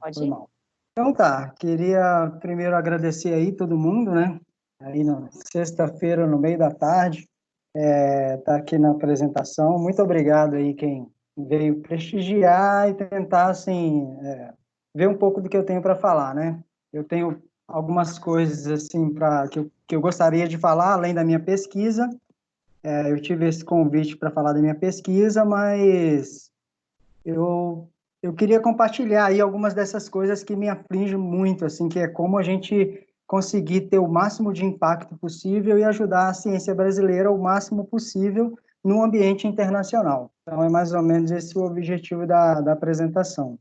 Foi Pode ir? mal. Então tá, queria primeiro agradecer aí todo mundo, né? Aí na sexta-feira, no meio da tarde, tá aqui na apresentação. Muito obrigado aí quem veio prestigiar e tentar, assim, ver um pouco do que eu tenho para falar, né? Eu tenho algumas coisas, assim, que eu gostaria de falar, além da minha pesquisa. Eu tive esse convite para falar da minha pesquisa, mas eu, eu queria compartilhar aí algumas dessas coisas que me afligem muito, assim, que é como a gente conseguir ter o máximo de impacto possível e ajudar a ciência brasileira o máximo possível no ambiente internacional. Então, é mais ou menos esse o objetivo da apresentação.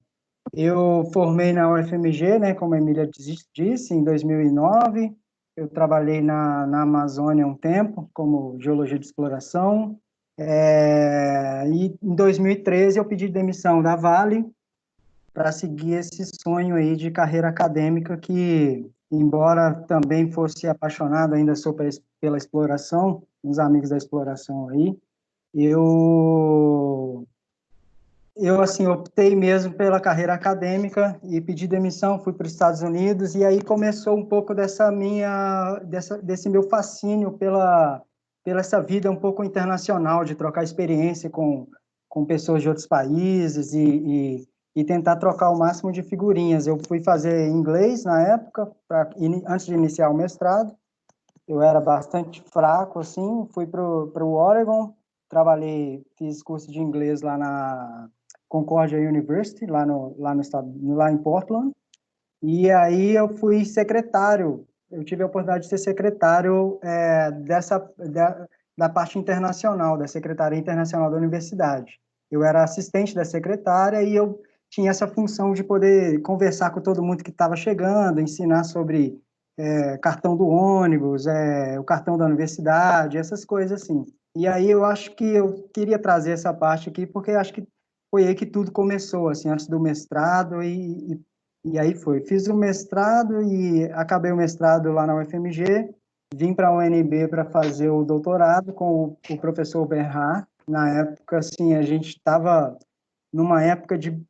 Eu formei na UFMG, né, como a Emília disse, em 2009. Eu trabalhei na Amazônia um tempo, como geologia de exploração. E em 2013 eu pedi demissão da Vale para seguir esse sonho aí de carreira acadêmica que, embora também fosse apaixonado ainda sou pela exploração, uns amigos da exploração aí, eu assim, optei mesmo pela carreira acadêmica e pedi demissão, fui para os Estados Unidos, e aí começou um pouco desse meu fascínio pela essa vida um pouco internacional, de trocar experiência com pessoas de outros países e tentar trocar o máximo de figurinhas. Eu fui fazer inglês na época, antes de iniciar o mestrado. Eu era bastante fraco, assim, fui para o Oregon, trabalhei, fiz curso de inglês lá na Concordia University, lá no estado, lá em Portland, e aí eu fui secretário, eu tive a oportunidade de ser secretário da parte internacional, da Secretaria Internacional da Universidade. Eu era assistente da secretária e eu tinha essa função de poder conversar com todo mundo que estava chegando, ensinar sobre cartão do ônibus, o cartão da universidade, essas coisas assim. E aí eu acho que eu queria trazer essa parte aqui, porque acho que foi aí que tudo começou, assim, antes do mestrado, e aí foi. Fiz o mestrado e acabei o mestrado lá na UFMG, vim para a UNB para fazer o doutorado com o professor Bernard. Na época, assim, a gente estava numa época de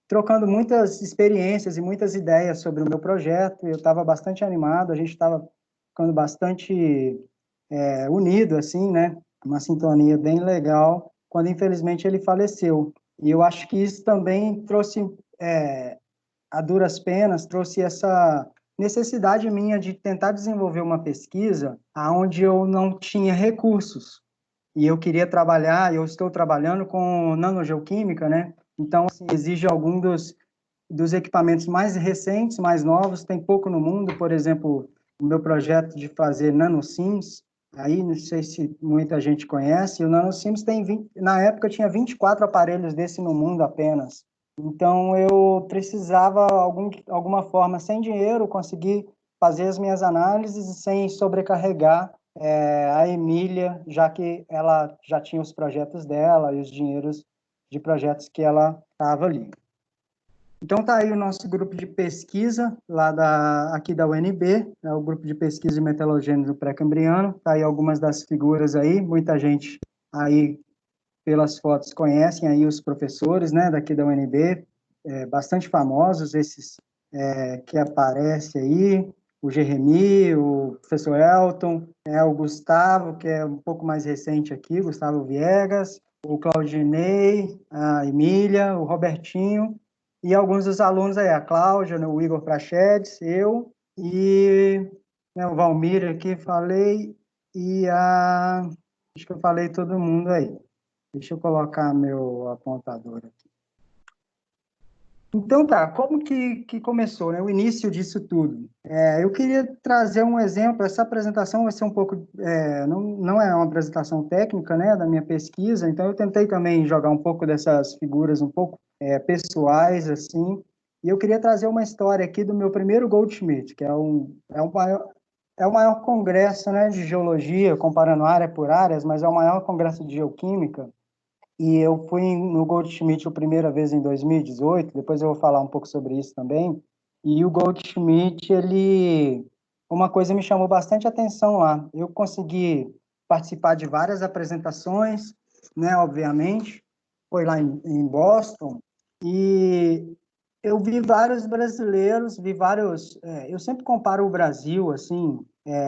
trocando muitas experiências e muitas ideias sobre o meu projeto. Eu estava bastante animado, a gente estava ficando bastante unido, assim, né? Uma sintonia bem legal, quando infelizmente ele faleceu. E eu acho que isso também trouxe, a duras penas, trouxe essa necessidade minha de tentar desenvolver uma pesquisa aonde eu não tinha recursos e eu queria trabalhar, eu estou trabalhando com nanogeoquímica, né? Então, assim, exige algum dos equipamentos mais recentes, mais novos, tem pouco no mundo, por exemplo, o meu projeto de fazer nanosims, aí não sei se muita gente conhece, o nanosims tem 20, na época tinha 24 aparelhos desse no mundo apenas. Então, eu precisava, alguma forma, sem dinheiro, conseguir fazer as minhas análises sem sobrecarregar a Emília, já que ela já tinha os projetos dela e os dinheiros de projetos que ela estava ali. Então tá aí o nosso grupo de pesquisa aqui da UNB, é o grupo de pesquisa de metalogênese do pré-cambriano. Tá aí algumas das figuras aí, muita gente aí pelas fotos conhecem aí os professores, né, daqui da UNB, bastante famosos esses que aparecem aí, o Jeremy, o professor Elton, o Gustavo, que é um pouco mais recente aqui, Gustavo Viegas, o Claudinei, a Emília, o Robertinho, e alguns dos alunos aí, a Cláudia, né, o Igor Prachedes, eu, e o Valmir aqui, falei, acho que eu falei todo mundo aí. Deixa eu colocar meu apontador aqui. Então tá, como que começou, né? O início disso tudo. Eu queria trazer um exemplo, essa apresentação vai ser um pouco, não é uma apresentação técnica, né, da minha pesquisa, então eu tentei também jogar um pouco dessas figuras um pouco pessoais, assim, e eu queria trazer uma história aqui do meu primeiro Goldschmidt, que é o maior congresso, né, de geologia, comparando área por áreas, mas é o maior congresso de geoquímica. E eu fui no Goldschmidt a primeira vez em 2018, depois eu vou falar um pouco sobre isso também. E o Goldschmidt, uma coisa me chamou bastante atenção lá. Eu consegui participar de várias apresentações, né, obviamente. Foi lá em Boston. E Eu vi vários brasileiros, vi vários. Eu sempre comparo o Brasil, assim,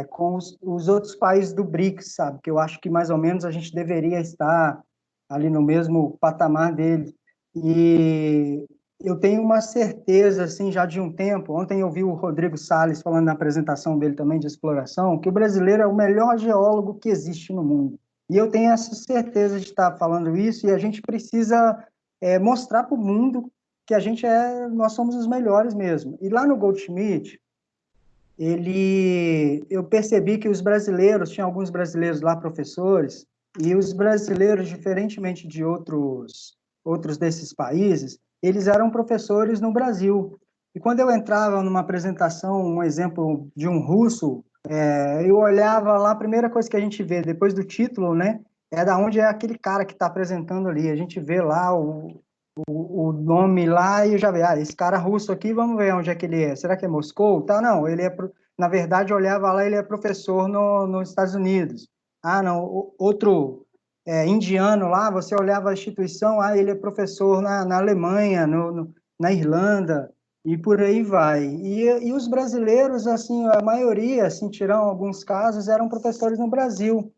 com os outros países do BRICS, sabe? Que eu acho que mais ou menos a gente deveria estar ali no mesmo patamar deles. E eu tenho uma certeza, assim, já de um tempo. Ontem eu vi o Rodrigo Salles falando na apresentação dele também de exploração, que o brasileiro é o melhor geólogo que existe no mundo. E eu tenho essa certeza de estar falando isso, e a gente precisa mostrar para o mundo que nós somos os melhores mesmo. E lá no Goldschmidt, eu percebi que os brasileiros, tinha alguns brasileiros lá, professores, e os brasileiros, diferentemente de outros desses países, eles eram professores no Brasil. E quando eu entrava numa apresentação, um exemplo de um russo, eu olhava lá, a primeira coisa que a gente vê, depois do título, né, é da onde é aquele cara que está apresentando ali. A gente vê lá o nome lá e eu já vi, esse cara russo aqui, vamos ver onde é que ele é. Será que é Moscou? Tá, não, na verdade, eu olhava lá, ele é professor nos Estados Unidos. Ah, não, outro indiano lá, você olhava a instituição, ele é professor na Alemanha, na Irlanda, e por aí vai. E os brasileiros, assim, a maioria, assim, tirando alguns casos, eram professores no Brasil.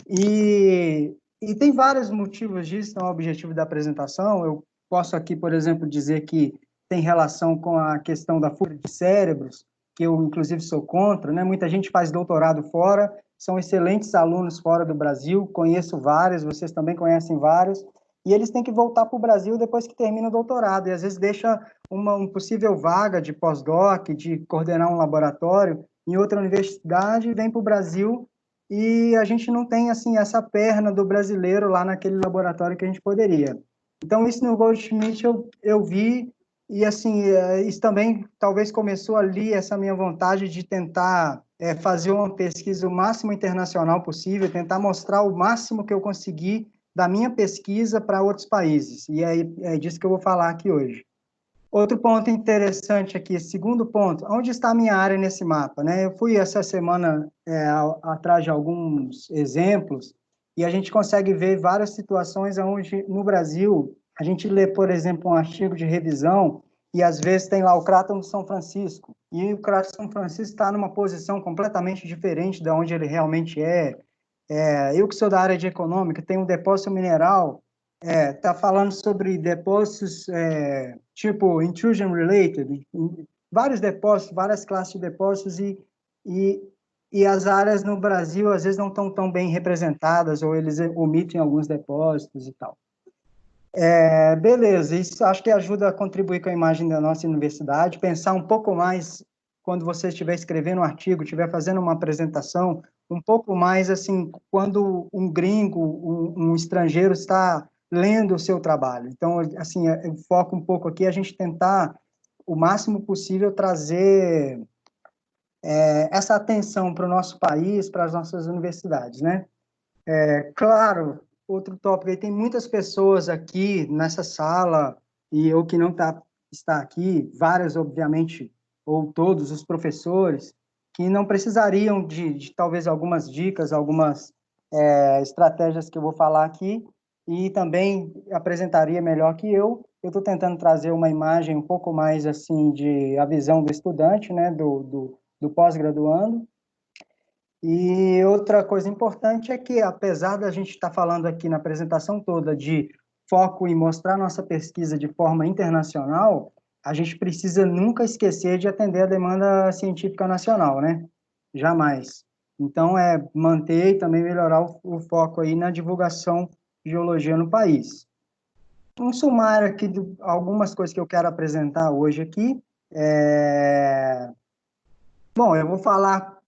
E tem vários motivos disso, não é o objetivo da apresentação. Eu posso aqui, por exemplo, dizer que tem relação com a questão da fuga de cérebros, que eu, inclusive, sou contra, né? Muita gente faz doutorado fora, são excelentes alunos fora do Brasil, conheço vários, vocês também conhecem vários, e eles têm que voltar para o Brasil depois que termina o doutorado, e às vezes deixa uma possível vaga de pós-doc, de coordenar um laboratório em outra universidade, vem para o Brasil e a gente não tem assim essa perna do brasileiro lá naquele laboratório que a gente poderia. Então isso no Goldschmidt eu vi e assim isso também talvez começou ali essa minha vontade de tentar fazer uma pesquisa o máximo internacional possível, tentar mostrar o máximo que eu consegui da minha pesquisa para outros países. E é disso que eu vou falar aqui hoje. Outro ponto interessante aqui, segundo ponto, onde está a minha área nesse mapa, né? Eu fui essa semana atrás de alguns exemplos e a gente consegue ver várias situações onde, no Brasil, a gente lê, por exemplo, um artigo de revisão e às vezes tem lá o Craton de São Francisco e o Craton de São Francisco está numa posição completamente diferente da onde ele realmente é. Eu que sou da área de econômica, tenho um depósito mineral está falando sobre depósitos tipo intrusion related, vários depósitos, várias classes de depósitos e, e as áreas no Brasil às vezes não estão tão bem representadas ou eles omitem alguns depósitos e tal. Beleza, isso acho que ajuda a contribuir com a imagem da nossa universidade, pensar um pouco mais quando você estiver escrevendo um artigo, estiver fazendo uma apresentação, um pouco mais assim, quando um gringo, um estrangeiro está lendo o seu trabalho. Então, assim, eu foco um pouco aqui a gente tentar o máximo possível trazer essa atenção para o nosso país, para as nossas universidades, né? Claro, outro tópico aí, tem muitas pessoas aqui nessa sala, e eu que não está aqui, várias, obviamente, ou todos os professores, que não precisariam de talvez algumas dicas, algumas estratégias que eu vou falar aqui, e também apresentaria melhor que eu. Eu estou tentando trazer uma imagem um pouco mais assim de a visão do estudante, né, do pós-graduando, e outra coisa importante é que, apesar da gente estar falando aqui na apresentação toda de foco em mostrar nossa pesquisa de forma internacional, a gente precisa nunca esquecer de atender a demanda científica nacional, né? Jamais. Então, manter e também melhorar o foco aí na divulgação de geologia no país. Um sumário aqui de algumas coisas que eu quero apresentar hoje aqui. Bom, eu vou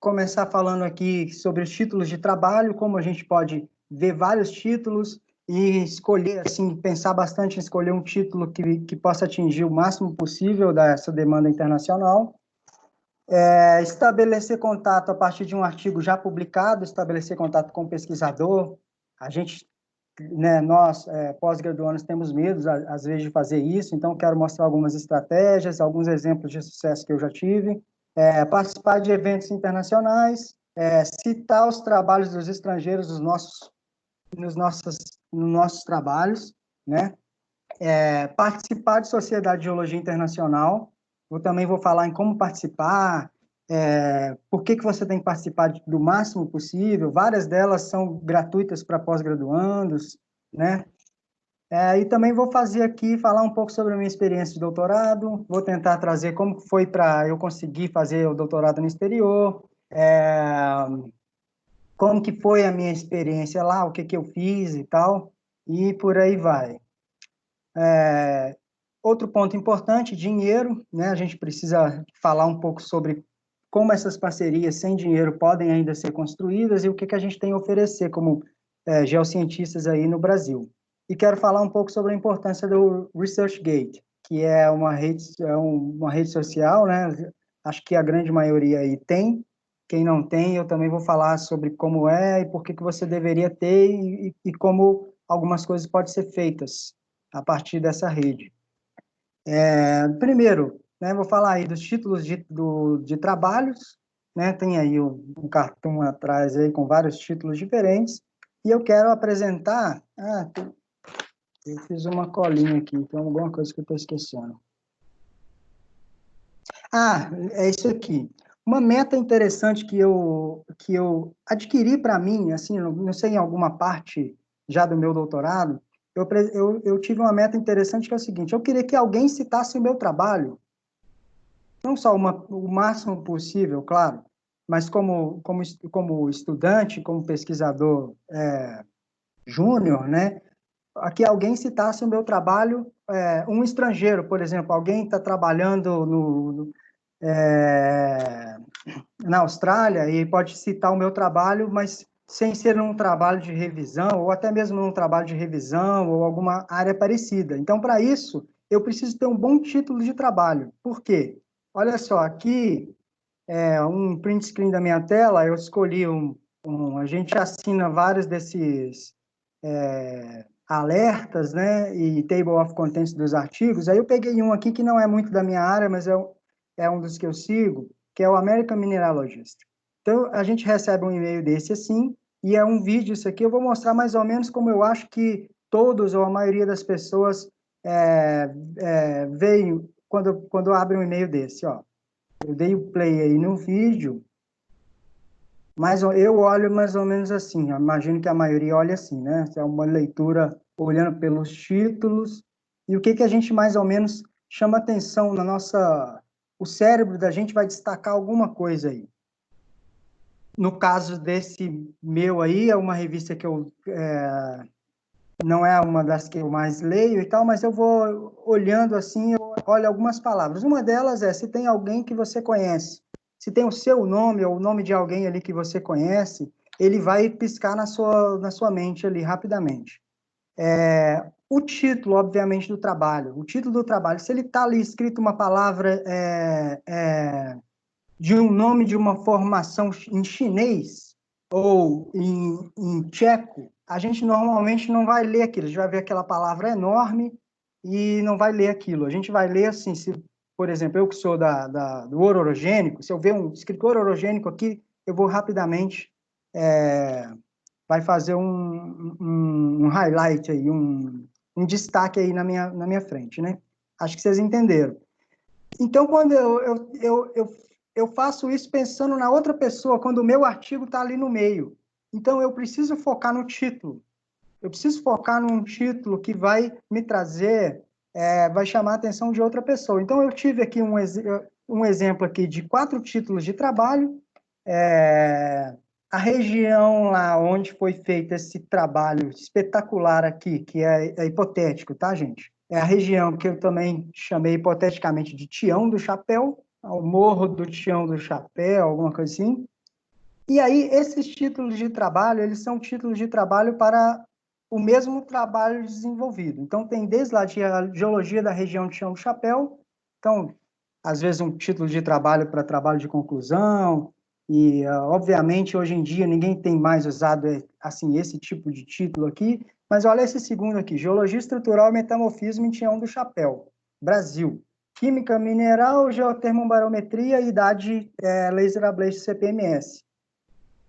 começar falando aqui sobre os títulos de trabalho, como a gente pode ver vários títulos e escolher, assim, pensar bastante em escolher um título que possa atingir o máximo possível dessa demanda internacional. Estabelecer contato a partir de um artigo já publicado, estabelecer contato com o pesquisador. A gente, né, nós, pós-graduandos, temos medo, às vezes, de fazer isso, então quero mostrar algumas estratégias, alguns exemplos de sucesso que eu já tive. Participar de eventos internacionais, citar os trabalhos dos estrangeiros nos nossos trabalhos, né? participar de Sociedade de Geologia Internacional. Eu também vou falar em como participar, por que você tem que participar do máximo possível. Várias delas são gratuitas para pós-graduandos, né? E também vou fazer aqui, falar um pouco sobre a minha experiência de doutorado, vou tentar trazer como foi para eu conseguir fazer o doutorado no exterior, como que foi a minha experiência lá, o que que eu fiz e tal, e por aí vai. Outro ponto importante, dinheiro, né? A gente precisa falar um pouco sobre como essas parcerias sem dinheiro podem ainda ser construídas e o que que a gente tem a oferecer como geocientistas aí no Brasil. E quero falar um pouco sobre a importância do ResearchGate, que é uma rede social, né? Acho que a grande maioria aí tem. Quem não tem, eu também vou falar sobre como é e por que que você deveria ter e como algumas coisas podem ser feitas a partir dessa rede. Primeiro, né, vou falar aí dos títulos de trabalhos, né, tem aí um cartão atrás aí com vários títulos diferentes, e eu quero apresentar, eu fiz uma colinha aqui, tem alguma coisa que eu estou esquecendo. É isso aqui. Uma meta interessante que eu adquiri para mim, assim, não sei, em alguma parte já do meu doutorado, eu tive uma meta interessante que é o seguinte: eu queria que alguém citasse o meu trabalho, não só o máximo possível, claro, mas como estudante, como pesquisador júnior, né? Aqui alguém citasse o meu trabalho, um estrangeiro, por exemplo, alguém está trabalhando é, na Austrália e pode citar o meu trabalho, mas sem ser um trabalho de revisão, ou até mesmo um trabalho de revisão, ou alguma área parecida. Então, para isso, eu preciso ter um bom título de trabalho. Por quê? Olha só, aqui um print screen da minha tela, eu escolhi a gente assina vários desses alertas, né, e table of contents dos artigos. Aí eu peguei um aqui que não é muito da minha área, mas é um dos que eu sigo, que é o American Mineralogist. Então, a gente recebe um e-mail desse assim, e é um vídeo, isso aqui eu vou mostrar mais ou menos como eu acho que todos ou a maioria das pessoas veem quando abre um e-mail desse, ó. Eu dei o play aí no vídeo, mas eu olho mais ou menos assim, eu imagino que a maioria olha assim, né? É uma leitura olhando pelos títulos, e o que que a gente mais ou menos chama atenção na nossa... O cérebro da gente vai destacar alguma coisa aí. No caso desse meu aí, é uma revista que não é uma das que eu mais leio e tal, mas eu vou olhando assim, eu olho algumas palavras. Uma delas é se tem alguém que você conhece. Se tem o seu nome ou o nome de alguém ali que você conhece, ele vai piscar na sua mente ali rapidamente. O título, obviamente, do trabalho. O título do trabalho, se ele está ali escrito uma palavra de um nome de uma formação em chinês ou em tcheco, a gente normalmente não vai ler aquilo. A gente vai ver aquela palavra enorme e não vai ler aquilo. A gente vai ler assim, se, por exemplo, eu que sou do ouro orogênico, se eu ver um escritor orogênico aqui, eu vou rapidamente vai fazer um highlight aí, um destaque aí na minha frente, né? Acho que vocês entenderam. Então, quando eu faço isso pensando na outra pessoa, quando o meu artigo está ali no meio. Então, eu preciso focar no título. Eu preciso focar num título que vai me trazer, vai chamar a atenção de outra pessoa. Então, eu tive aqui um exemplo aqui de 4 títulos de trabalho. A região lá onde foi feito esse trabalho espetacular aqui, que é hipotético, tá, gente? É a região que eu também chamei hipoteticamente de Tião do Chapéu, o Morro do Tião do Chapéu, alguma coisa assim. E aí, esses títulos de trabalho, eles são títulos de trabalho para o mesmo trabalho desenvolvido. Então, tem desde lá de geologia da região de Tião do Chapéu, então, às vezes um título de trabalho para trabalho de conclusão, e, obviamente, hoje em dia, ninguém tem mais usado assim, esse tipo de título aqui, mas olha esse segundo aqui, Geologia Estrutural e Metamorfismo em Tião do Chapéu, Brasil. Química mineral, geotermobarometria e idade laser ablation CPMS.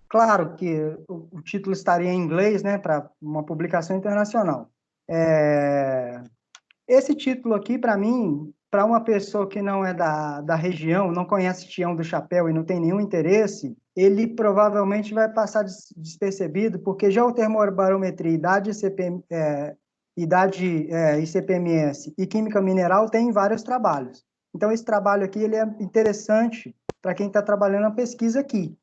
Claro que o título estaria em inglês, né, para uma publicação internacional. Esse título aqui, para mim, para uma pessoa que não é da região, não conhece Tião do Chapéu e não tem nenhum interesse, ele provavelmente vai passar despercebido, porque geotermobarometria, ICP-MS e química mineral tem vários trabalhos. Então, esse trabalho aqui ele é interessante para quem está trabalhando na pesquisa aqui.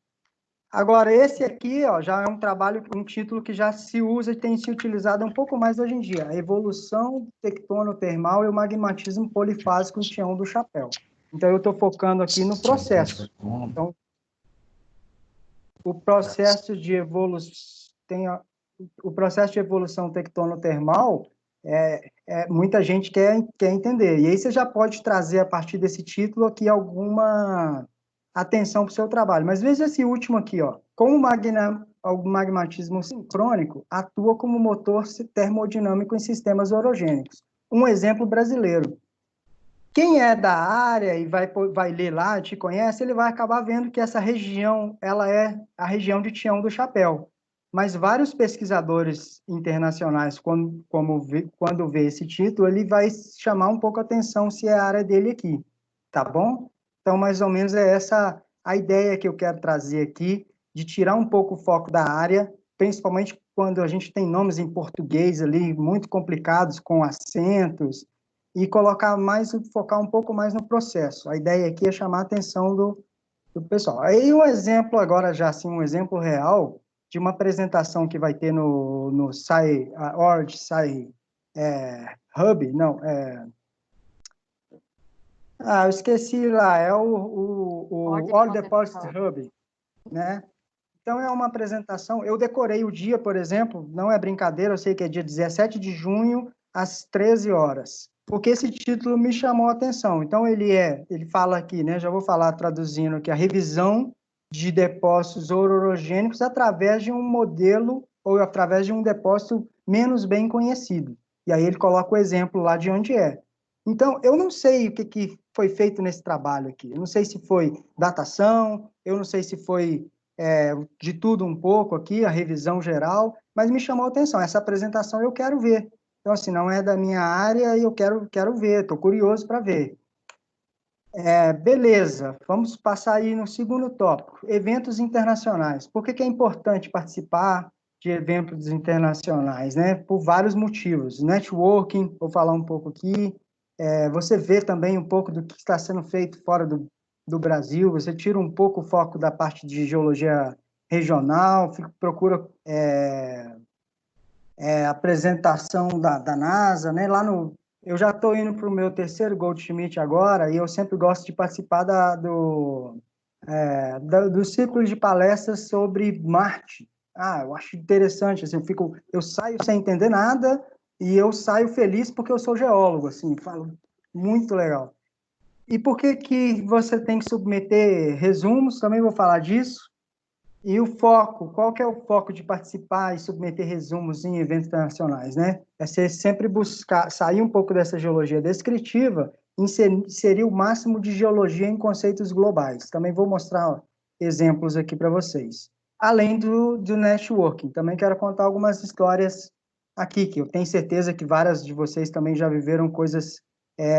Agora, esse aqui, ó, já é um trabalho, um título que já se usa e tem se utilizado um pouco mais hoje em dia, a evolução tectonotermal e o magmatismo polifásico em Tião do Chapéu. Então, eu estou focando aqui no processo. Então, o processo de evolução, o processo de evolução tectonotermal, muita gente quer entender. E aí você já pode trazer, a partir desse título aqui, alguma atenção para o seu trabalho. Mas veja esse último aqui, ó. Como o magmatismo sincrônico atua como motor termodinâmico em sistemas orogênicos. Um exemplo brasileiro. Quem é da área e vai ler lá, te conhece, ele vai acabar vendo que essa região, ela é a região de Tião do Chapéu. Mas vários pesquisadores internacionais, quando vê esse título, ele vai chamar um pouco a atenção se é a área dele aqui, tá bom? Então, mais ou menos é essa a ideia que eu quero trazer aqui, de tirar um pouco o foco da área, principalmente quando a gente tem nomes em português ali muito complicados, com acentos, e colocar mais, focar um pouco mais no processo. A ideia aqui é chamar a atenção do pessoal. Aí um exemplo agora já assim, um exemplo real de uma apresentação que vai ter no Org Sci Hub, não, eu esqueci lá, é o All Deposit Hub, né? Então, é uma apresentação, eu decorei o dia, por exemplo, não é brincadeira, eu sei que é dia 17 de junho, às 13 horas, porque esse título me chamou a atenção. Então, ele fala aqui, né, já vou falar traduzindo aqui, a revisão de depósitos orogênicos através de um modelo ou através de um depósito menos bem conhecido. E aí ele coloca o exemplo lá de onde é. Então, eu não sei o que foi feito nesse trabalho aqui. Eu não sei se foi datação, eu não sei se foi de tudo um pouco aqui, a revisão geral, mas me chamou a atenção. Essa apresentação eu quero ver. Então, assim, não é da minha área e eu quero ver, estou curioso para ver. Beleza, vamos passar aí no segundo tópico, eventos internacionais. Por que é importante participar de eventos internacionais, né? Por vários motivos. Networking, vou falar um pouco aqui. Você vê também um pouco do que está sendo feito fora do Brasil, você tira um pouco o foco da parte de geologia regional, procura apresentação da NASA, né? Eu já estou indo para o meu terceiro Goldschmidt agora, e eu sempre gosto de participar do ciclo de palestras sobre Marte. Eu acho interessante, assim, eu saio sem entender nada e eu saio feliz porque eu sou geólogo, assim, falo, muito legal. E por que que você tem que submeter resumos? Também vou falar disso. E o foco, qual que é o foco de participar e submeter resumos em eventos internacionais, né? É você sempre buscar, sair um pouco dessa geologia descritiva, inserir o máximo de geologia em conceitos globais. Também vou mostrar exemplos aqui para vocês. Além do networking, também quero contar algumas histórias aqui, que eu tenho certeza que várias de vocês também já viveram coisas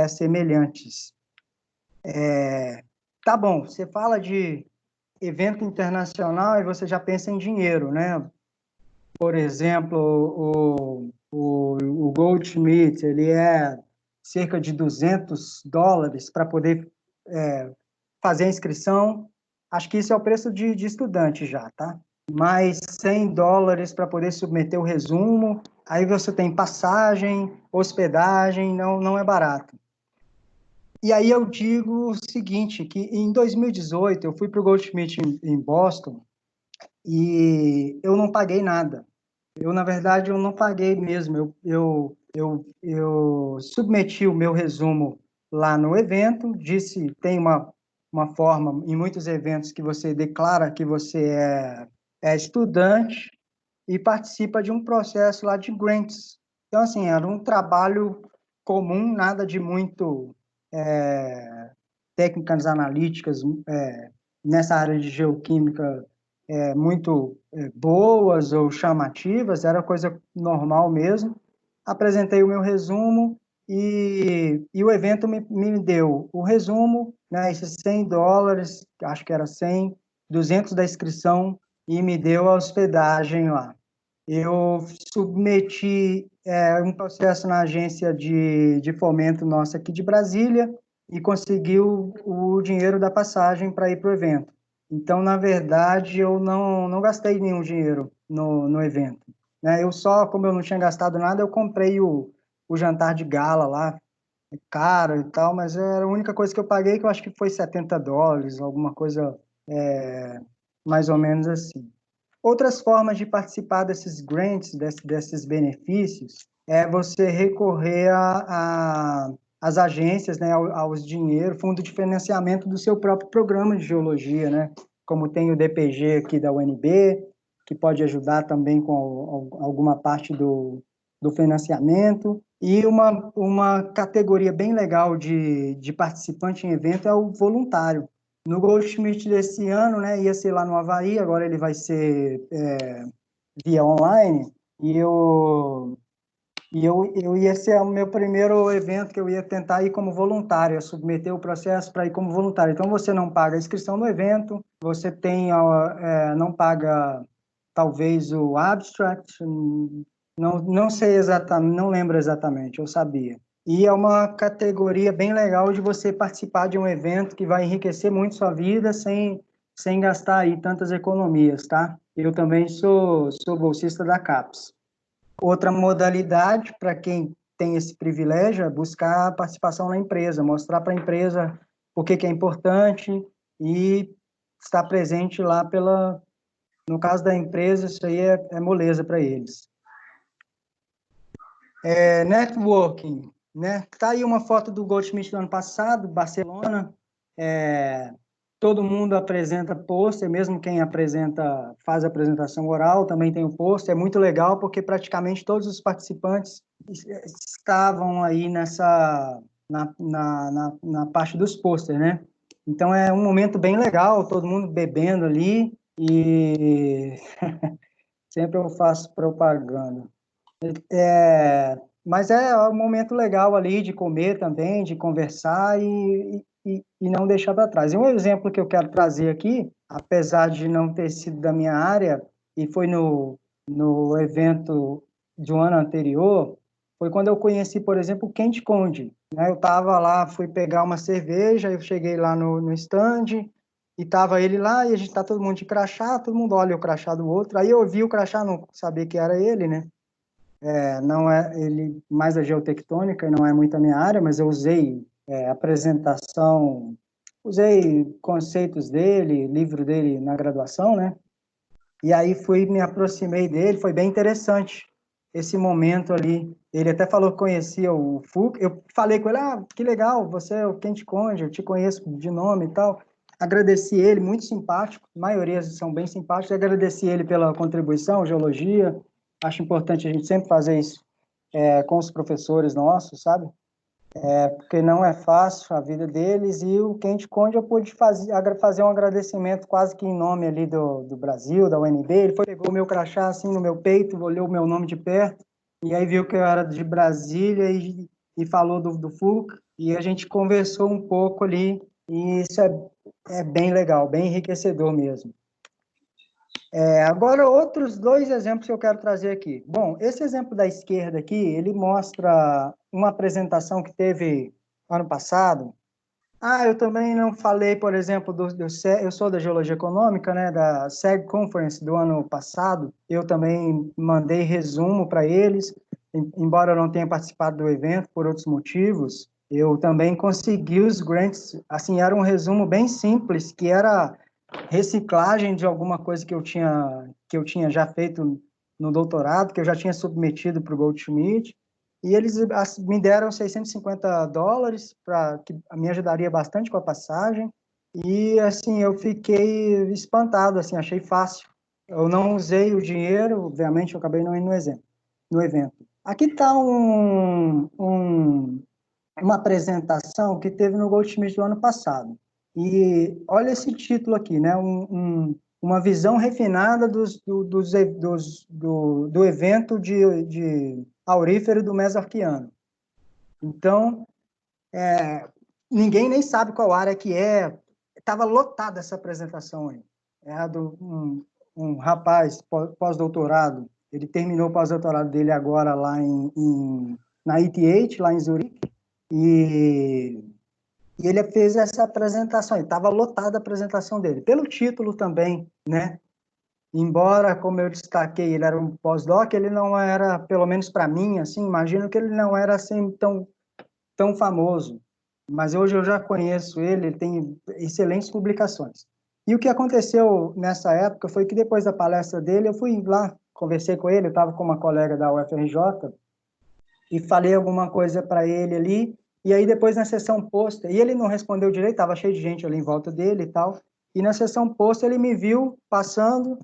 semelhantes. Tá bom, você fala de evento internacional e você já pensa em dinheiro, né? Por exemplo, o Goldschmidt, ele é cerca de $200 para poder fazer a inscrição. Acho que isso é o preço de estudante já, tá? Mais $100 para poder submeter o resumo. Aí você tem passagem, hospedagem, não é barato. E aí eu digo o seguinte, que em 2018 eu fui para o Goldschmidt em Boston e eu não paguei nada. Na verdade, eu não paguei mesmo. Eu submeti o meu resumo lá no evento, tem uma forma, em muitos eventos, que você declara que você é estudante e participa de um processo lá de grants. Então, assim, era um trabalho comum, nada de muito técnicas analíticas nessa área de geoquímica muito boas ou chamativas, era coisa normal mesmo. Apresentei o meu resumo e o evento me deu o resumo, né, esses $100, acho que era 100, 200 da inscrição, e me deu a hospedagem lá. Eu submeti um processo na agência de fomento nossa aqui de Brasília e consegui o dinheiro da passagem para ir para o evento. Então, na verdade, eu não gastei nenhum dinheiro no evento, né? Como eu não tinha gastado nada, eu comprei o jantar de gala lá, caro e tal, mas era a única coisa que eu paguei, que eu acho que foi $70, alguma coisa mais ou menos assim. Outras formas de participar desses grants, desses benefícios, é você recorrer às agências, né, aos dinheiro, fundo de financiamento do seu próprio programa de geologia, né? Como tem o DPG aqui da UNB, que pode ajudar também com alguma parte do financiamento. E uma categoria bem legal de participante em evento é o voluntário. No Goldschmidt desse ano, né, ia ser lá no Havaí, agora ele vai ser via online, e eu ia ser o meu primeiro evento que eu ia tentar ir como voluntário, submeter o processo para ir como voluntário. Então, você não paga a inscrição no evento, você não paga, talvez, o abstract, não sei exatamente, não lembro exatamente, eu sabia. E é uma categoria bem legal de você participar de um evento que vai enriquecer muito sua vida sem gastar aí tantas economias, tá? Eu também sou bolsista da CAPES. Outra modalidade, para quem tem esse privilégio, é buscar a participação na empresa, mostrar para a empresa o que é importante e estar presente lá no caso da empresa, isso aí é moleza para eles. Networking, né? Tá aí uma foto do Goldschmidt do ano passado, Barcelona. Todo mundo apresenta pôster, mesmo quem faz a apresentação oral, também tem o pôster. É muito legal porque praticamente todos os participantes estavam aí na parte dos pôster, né? Então é um momento bem legal, todo mundo bebendo ali e sempre eu faço propaganda. Mas é um momento legal ali de comer também, de conversar e não deixar para trás. E um exemplo que eu quero trazer aqui, apesar de não ter sido da minha área, e foi no evento de um ano anterior, foi quando eu conheci, por exemplo, o Kent Conde, né? Eu estava lá, fui pegar uma cerveja, eu cheguei lá no stand, e estava ele lá, e a gente está todo mundo de crachá, todo mundo olha o crachá do outro, aí eu vi o crachá, não sabia que era ele, né? Não é ele mais a geotectônica e não é muito a minha área, mas eu usei apresentação, usei conceitos dele, livro dele na graduação, né? E aí me aproximei dele, foi bem interessante esse momento ali. Ele até falou que conhecia o Foucault, eu falei com ele, que legal, você é o Kent Conde, eu te conheço de nome e tal. Agradeci ele, muito simpático, a maioria são bem simpáticos, agradeci ele pela contribuição, geologia, acho importante a gente sempre fazer isso com os professores nossos, sabe? Porque não é fácil a vida deles, e o Kent Conde eu pude fazer um agradecimento quase que em nome ali do Brasil, da UNB, ele pegou o meu crachá assim no meu peito, olhou o meu nome de perto, e aí viu que eu era de Brasília e falou do FUC, e a gente conversou um pouco ali, e isso é bem legal, bem enriquecedor mesmo. Agora, outros dois exemplos que eu quero trazer aqui. Bom, esse exemplo da esquerda aqui, ele mostra uma apresentação que teve ano passado. Eu também não falei, por exemplo, eu sou da Geologia Econômica, né, da SEG Conference do ano passado. Eu também mandei resumo para eles, embora eu não tenha participado do evento por outros motivos. Eu também consegui os grants, assim, era um resumo bem simples, que era reciclagem de alguma coisa que eu tinha já feito no doutorado, que eu já tinha submetido para o Goldschmidt, e eles me deram $650, que me ajudaria bastante com a passagem, e assim, eu fiquei espantado, assim, achei fácil. Eu não usei o dinheiro, obviamente, eu acabei não indo no evento. Aqui está uma apresentação que teve no Goldschmidt do ano passado. E olha esse título aqui, né? Uma visão refinada do evento de aurífero do Mesorquiano. Então, ninguém nem sabe qual área que é. Estava lotada essa apresentação aí. Um rapaz pós-doutorado, ele terminou o pós-doutorado dele agora lá na ETH, lá em Zurique, e ele fez essa apresentação, estava lotada a apresentação dele, pelo título também, né? Embora, como eu destaquei, ele era um pós-doc, ele não era, pelo menos para mim, assim, imagino que ele não era assim tão famoso, mas hoje eu já conheço ele, ele tem excelentes publicações. E o que aconteceu nessa época foi que depois da palestra dele, eu fui lá, conversei com ele, eu estava com uma colega da UFRJ, e falei alguma coisa para ele ali, e aí depois na sessão posta, e ele não respondeu direito, estava cheio de gente ali em volta dele e tal, e na sessão posta ele me viu passando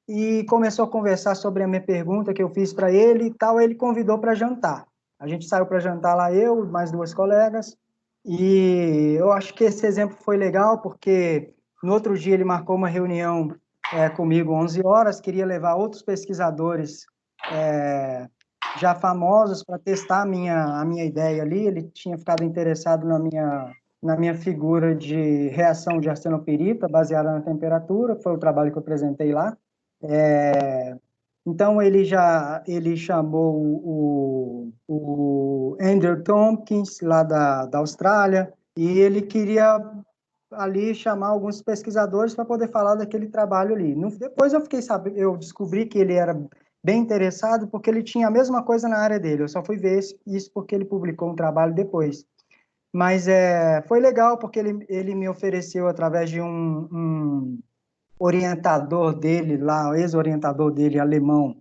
e começou a conversar sobre a minha pergunta que eu fiz para ele e tal, ele convidou para jantar. A gente saiu para jantar lá, eu e mais duas colegas, e eu acho que esse exemplo foi legal, porque no outro dia ele marcou uma reunião comigo 11 horas, queria levar outros pesquisadores já famosos para testar a minha ideia ali. Ele tinha ficado interessado na minha figura de reação de arsenopirita baseada na temperatura, foi o trabalho que eu apresentei lá. Então, ele chamou o Andrew Tompkins, lá da Austrália, e ele queria ali chamar alguns pesquisadores para poder falar daquele trabalho ali. Depois eu descobri que ele era bem interessado porque ele tinha a mesma coisa na área dele. Eu só fui ver isso porque ele publicou um trabalho depois. Mas foi legal porque ele me ofereceu, através de um orientador dele lá, ex-orientador dele, alemão,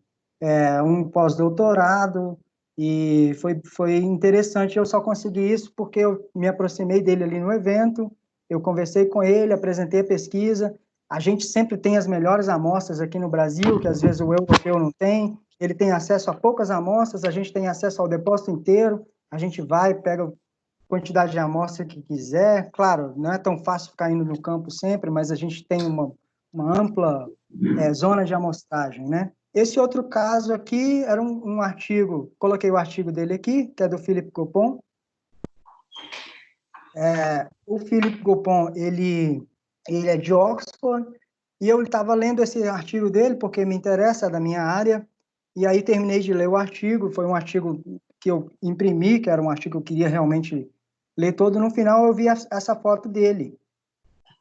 um pós-doutorado, e foi interessante. Eu só consegui isso porque eu me aproximei dele ali no evento, eu conversei com ele, apresentei a pesquisa. A gente sempre tem as melhores amostras aqui no Brasil, que às vezes o europeu não tem. Ele tem acesso a poucas amostras, a gente tem acesso ao depósito inteiro, a gente vai, pega a quantidade de amostra que quiser. Claro, não é tão fácil ficar indo no campo sempre, mas a gente tem uma ampla zona de amostragem, né? Esse outro caso aqui era um artigo, coloquei o artigo dele aqui, que é do Philippe Gopon. O Philippe Gopon, ele é de Oxford, e eu estava lendo esse artigo dele porque me interessa, é da minha área, e aí terminei de ler o artigo. Foi um artigo que eu imprimi, que era um artigo que eu queria realmente ler todo. No final eu vi essa foto dele.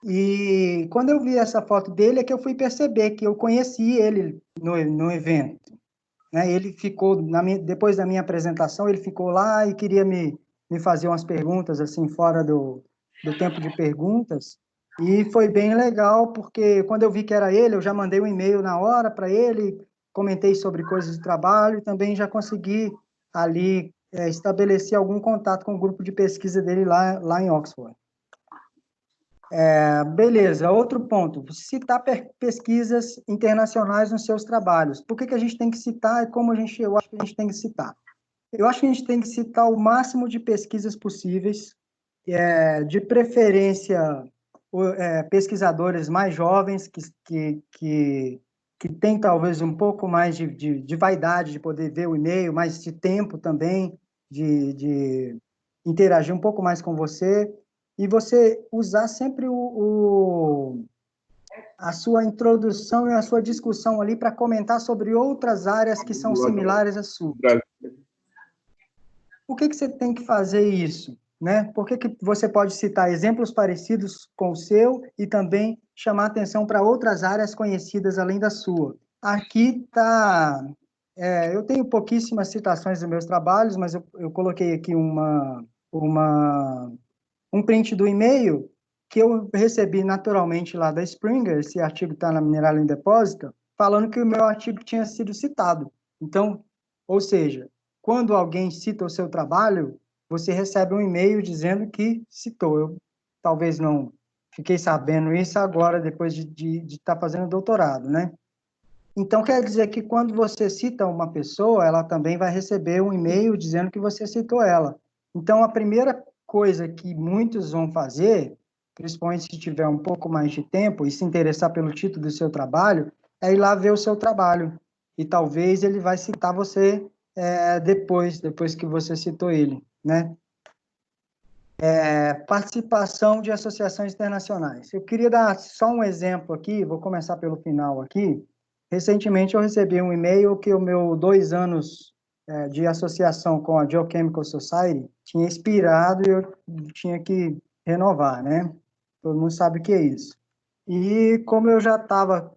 E quando eu vi essa foto dele, é que eu fui perceber que eu conheci ele no evento, né? Ele ficou, depois da minha apresentação, ele ficou lá e queria me fazer umas perguntas, assim, fora do tempo de perguntas, e foi bem legal, porque quando eu vi que era ele, eu já mandei um e-mail na hora para ele, comentei sobre coisas de trabalho, e também já consegui ali estabelecer algum contato com o grupo de pesquisa dele lá em Oxford. Beleza, outro ponto, citar pesquisas internacionais nos seus trabalhos. Por que a gente tem que citar e como eu acho que a gente tem que citar? Eu acho que a gente tem que citar o máximo de pesquisas possíveis, de preferência pesquisadores mais jovens, que têm talvez um pouco mais de vaidade de poder ver o e-mail, mais de tempo também, de interagir um pouco mais com você, e você usar sempre a sua introdução e a sua discussão ali para comentar sobre outras áreas que são similares à sua. Por que você tem que fazer isso? Né? Por que você pode citar exemplos parecidos com o seu e também chamar atenção para outras áreas conhecidas além da sua? Aqui está... eu tenho pouquíssimas citações dos meus trabalhos, mas eu coloquei aqui um print do e-mail que eu recebi naturalmente lá da Springer. Esse artigo está na Mineral in Deposita, falando que o meu artigo tinha sido citado. Então, ou seja, quando alguém cita o seu trabalho, você recebe um e-mail dizendo que citou. Eu talvez não fiquei sabendo isso agora, depois de estar fazendo doutorado, né? Então, quer dizer que quando você cita uma pessoa, ela também vai receber um e-mail dizendo que você citou ela. Então, a primeira coisa que muitos vão fazer, principalmente se tiver um pouco mais de tempo e se interessar pelo título do seu trabalho, é ir lá ver o seu trabalho. E talvez ele vai citar você depois que você citou ele, né? Participação de associações internacionais. Eu queria dar só um exemplo aqui, vou começar pelo final aqui. Recentemente eu recebi um e-mail que o meu 2 anos de associação com a Geochemical Society tinha expirado e eu tinha que renovar, né? Todo mundo sabe o que é isso. E como eu já estava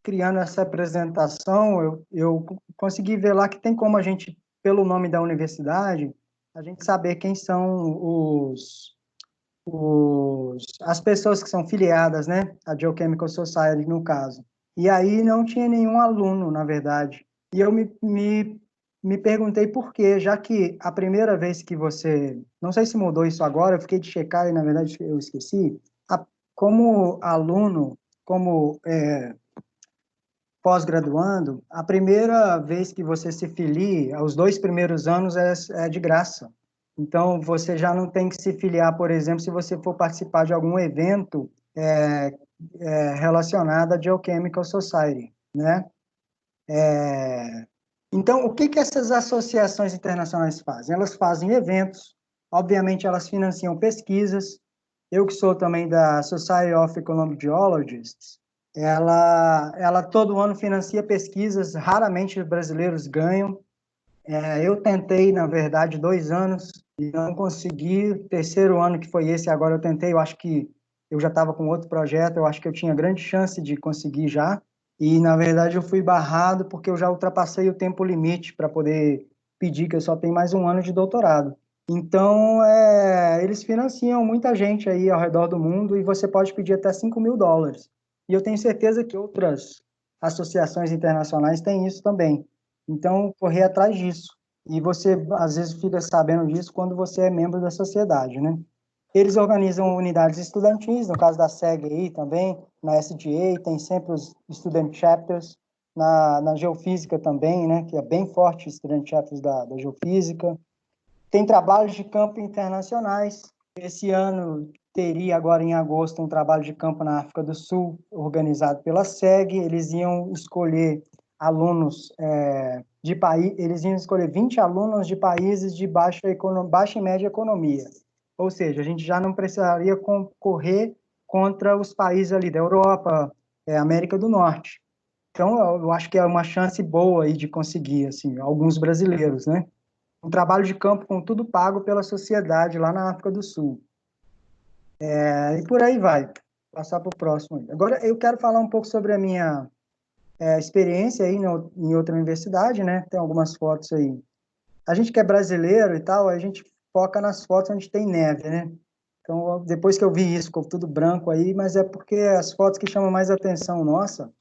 criando essa apresentação, eu consegui ver lá que tem como a gente, pelo nome da universidade, a gente saber quem são as pessoas que são filiadas, né, à Geochemical Society, no caso. E aí não tinha nenhum aluno, na verdade. E eu me perguntei por quê, já que a primeira vez que você, não sei se mudou isso agora, eu fiquei de checar e, na verdade, eu esqueci, como aluno, como pós-graduando, a primeira vez que você se filia, os 2 primeiros anos é de graça. Então, você já não tem que se filiar, por exemplo, se você for participar de algum evento relacionado à Geochemical Society, né? Então, o que que essas associações internacionais fazem? Elas fazem eventos, obviamente elas financiam pesquisas. Eu que sou também da Society of Economic Geologists, ela todo ano financia pesquisas, raramente os brasileiros ganham. Eu tentei, na verdade, 2 anos e não consegui. Terceiro ano que foi esse, agora eu tentei, eu acho que eu já estava com outro projeto, eu acho que eu tinha grande chance de conseguir já. E, na verdade, eu fui barrado porque eu já ultrapassei o tempo limite para poder pedir, que eu só tenho mais 1 ano de doutorado. Então, eles financiam muita gente aí ao redor do mundo e você pode pedir até US$ 5.000. E eu tenho certeza que outras associações internacionais têm isso também. Então, correr atrás disso. E você, às vezes, fica sabendo disso quando você é membro da sociedade, né? Eles organizam unidades estudantis, no caso da SEG aí também, na SDA, tem sempre os Student Chapters, na Geofísica também, né, que é bem forte, Student Chapters da Geofísica. Tem trabalhos de campo internacionais. Esse ano teria, agora em agosto, um trabalho de campo na África do Sul, organizado pela SEG. Eles iam escolher alunos de país, eles iam escolher 20 alunos de países de baixa e média economia. Ou seja, a gente já não precisaria concorrer contra os países ali da Europa, América do Norte. Então, eu acho que é uma chance boa aí de conseguir, assim, alguns brasileiros, né? Um trabalho de campo com tudo pago pela sociedade lá na África do Sul. E por aí vai. Passar para o próximo. Agora, eu quero falar um pouco sobre a minha experiência aí em outra universidade, né? Tem algumas fotos aí. A gente que é brasileiro e tal, a gente foca nas fotos onde tem neve, né? Então, depois que eu vi isso, ficou tudo branco aí, mas é porque as fotos que chamam mais atenção nossa,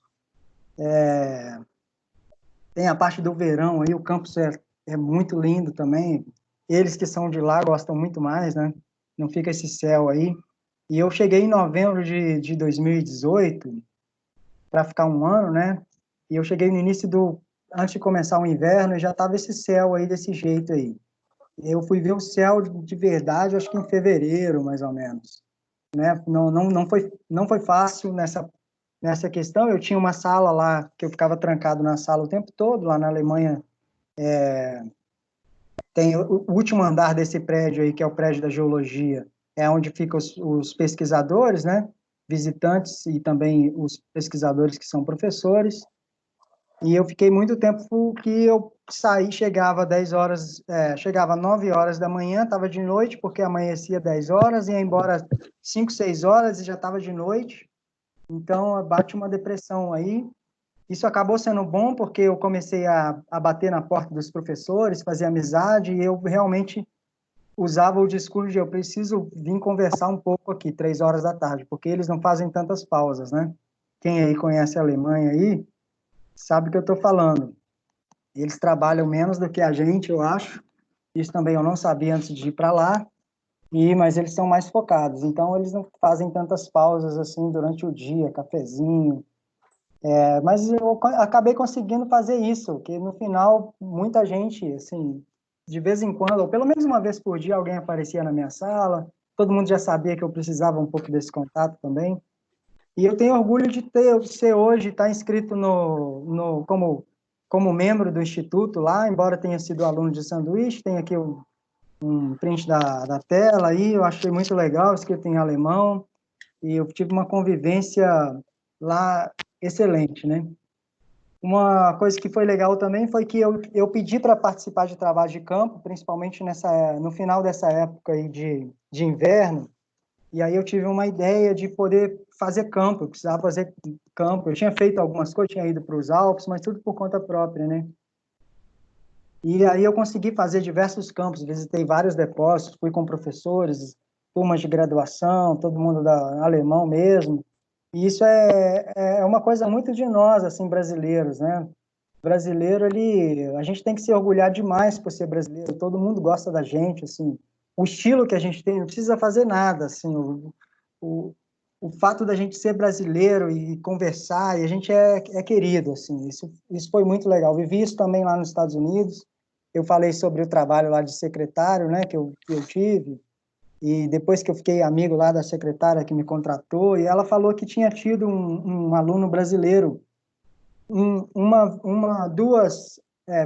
tem a parte do verão aí, o campus é muito lindo também. Eles que são de lá gostam muito mais, né? Não fica esse céu aí. E eu cheguei em novembro de 2018 para ficar 1 ano, né? E eu cheguei no início antes de começar o inverno, e já estava esse céu aí desse jeito aí. Eu fui ver o céu de verdade, acho que em fevereiro, mais ou menos, né? Não foi fácil nessa questão. Eu tinha uma sala lá que eu ficava trancado na sala o tempo todo. Lá na Alemanha tem o último andar desse prédio aí, que é o prédio da geologia, é onde ficam os pesquisadores, né? Visitantes e também os pesquisadores que são professores. E eu fiquei muito tempo que eu saí, chegava 10 horas, chegava 9 horas da manhã, estava de noite, porque amanhecia 10 horas, ia embora 5, 6 horas e já estava de noite. Então, bate uma depressão aí. Isso acabou sendo bom, porque eu comecei a bater na porta dos professores, fazer amizade, e eu realmente usava o discurso de eu preciso vir conversar um pouco aqui, 3 horas da tarde, porque eles não fazem tantas pausas, né? Quem aí conhece a Alemanha aí, sabe o que eu estou falando. Eles trabalham menos do que a gente, eu acho. Isso também eu não sabia antes de ir para lá, mas eles são mais focados. Então, eles não fazem tantas pausas assim durante o dia, cafezinho. Mas eu acabei conseguindo fazer isso, que no final, muita gente, assim, de vez em quando, ou pelo menos uma vez por dia, alguém aparecia na minha sala. Todo mundo já sabia que eu precisava um pouco desse contato também. E eu tenho orgulho de ser hoje, estar inscrito como membro do Instituto lá, embora tenha sido aluno de sanduíche, tem aqui um print da tela aí, eu achei muito legal, escrito em alemão, e eu tive uma convivência lá excelente, né? Uma coisa que foi legal também foi que eu pedi para participar de trabalho de campo, principalmente no final dessa época aí de inverno, e aí eu tive uma ideia de poder fazer campo, eu precisava fazer campo. Eu tinha feito algumas coisas, tinha ido para os Alpes, mas tudo por conta própria, né? E aí eu consegui fazer diversos campos, visitei vários depósitos, fui com professores, turmas de graduação, todo mundo da alemão mesmo. E isso é uma coisa muito de nós, assim, brasileiros, né? Brasileiro, a gente tem que se orgulhar demais por ser brasileiro. Todo mundo gosta da gente, assim. O estilo que a gente tem, não precisa fazer nada, assim. O, o fato da gente ser brasileiro e conversar, e a gente é querido, assim. Isso foi muito legal. Vivi isso também lá nos Estados Unidos. Eu falei sobre o trabalho lá de secretário, né, que eu tive. E depois que eu fiquei amigo lá da secretária que me contratou, e ela falou que tinha tido um aluno brasileiro duas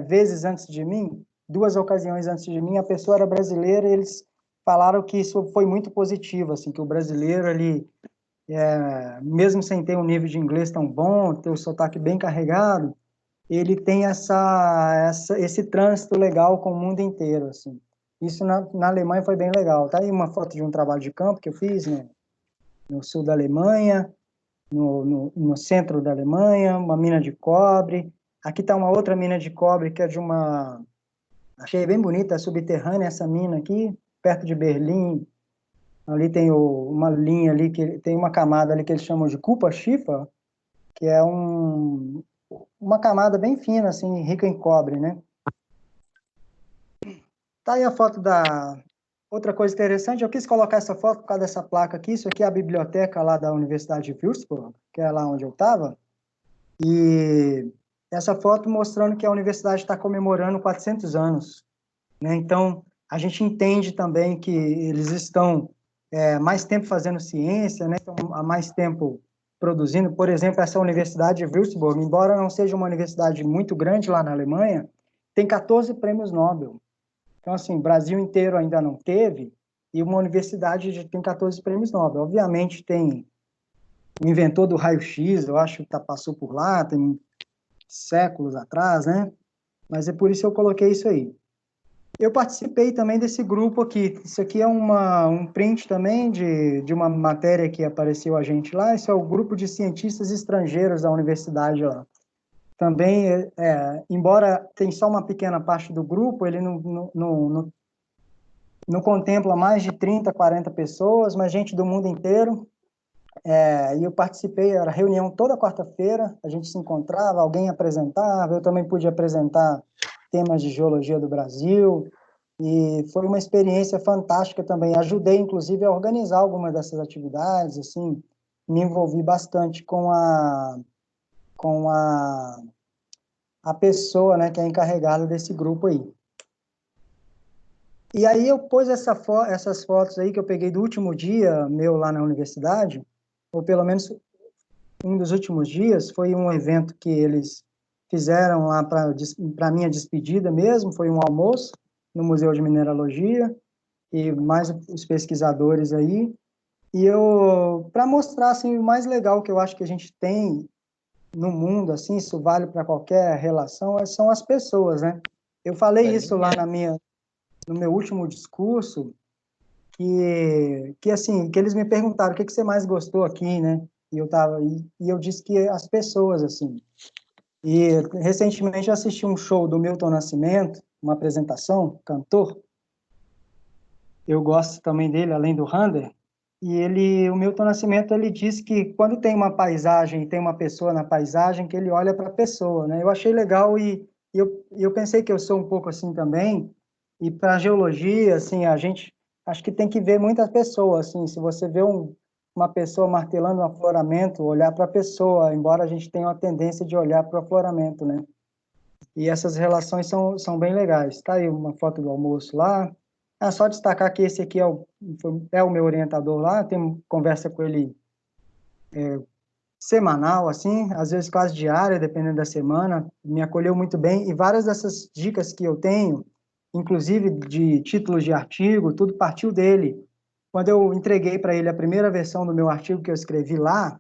vezes antes de mim, duas ocasiões antes de mim, a pessoa era brasileira e eles falaram que isso foi muito positivo, assim, que o brasileiro, ele, mesmo sem ter um nível de inglês tão bom, ter o sotaque bem carregado, ele tem esse trânsito legal com o mundo inteiro, assim. Isso na Alemanha foi bem legal. Tá aí uma foto de um trabalho de campo que eu fiz, né, no sul da Alemanha, no centro da Alemanha, uma mina de cobre. Aqui está uma outra mina de cobre que é de uma... Achei bem bonita, subterrânea essa mina aqui, perto de Berlim. Ali tem uma linha ali, que tem uma camada ali que eles chamam de Kupferschiefer, que é uma camada bem fina, assim, rica em cobre, né? Tá aí a foto da... Outra coisa interessante, eu quis colocar essa foto por causa dessa placa aqui. Isso aqui é a biblioteca lá da Universidade de Würzburg, que é lá onde eu estava. E essa foto mostrando que a universidade está comemorando 400 anos, né? Então, a gente entende também que eles estão mais tempo fazendo ciência, né? Estão há mais tempo produzindo. Por exemplo, essa Universidade de Würzburg, embora não seja uma universidade muito grande lá na Alemanha, tem 14 prêmios Nobel. Então, assim, o Brasil inteiro ainda não teve, e uma universidade já tem 14 prêmios Nobel. Obviamente, tem o inventor do raio-x, eu acho que passou por lá, tem séculos atrás, né? Mas é por isso que eu coloquei isso aí. Eu participei também desse grupo aqui. Isso aqui é um print também de uma matéria que apareceu a gente lá. Isso é o grupo de cientistas estrangeiros da universidade lá. Também, embora tem só uma pequena parte do grupo, ele não contempla mais de 30, 40 pessoas, mas gente do mundo inteiro. E eu participei, era reunião toda quarta-feira, a gente se encontrava, alguém apresentava, eu também pude apresentar temas de geologia do Brasil, e foi uma experiência fantástica também. Ajudei, inclusive, a organizar algumas dessas atividades, assim, me envolvi bastante com a pessoa, né, que é encarregada desse grupo aí. E aí eu pus essas fotos aí que eu peguei do último dia meu lá na universidade, ou pelo menos um dos últimos dias, foi um evento que eles fizeram lá para minha despedida mesmo, foi um almoço no Museu de Mineralogia, e mais os pesquisadores aí, e eu, para mostrar, assim, o mais legal que eu acho que a gente tem no mundo, assim, isso vale para qualquer relação, são as pessoas, né? Eu falei isso lá no meu último discurso, que assim, que eles me perguntaram o que você mais gostou aqui, né? E eu disse que as pessoas, assim. E recentemente eu assisti um show do Milton Nascimento, uma apresentação, cantor. Eu gosto também dele, além do Rander. O Milton Nascimento, ele disse que quando tem uma paisagem e tem uma pessoa na paisagem, que ele olha para a pessoa, né? Eu achei legal e eu pensei que eu sou um pouco assim também. E para a geologia, assim, a gente acho que tem que ver muitas pessoas, assim, se você vê uma pessoa martelando um afloramento, olhar para a pessoa, embora a gente tenha uma tendência de olhar para o afloramento, né? E essas relações são bem legais. Tá aí uma foto do almoço lá. Só destacar que esse aqui é o meu orientador lá, tenho conversa com ele semanal, assim, às vezes quase diária, dependendo da semana, me acolheu muito bem, e várias dessas dicas que eu tenho, inclusive de títulos de artigo, tudo partiu dele. Quando eu entreguei para ele a primeira versão do meu artigo que eu escrevi lá,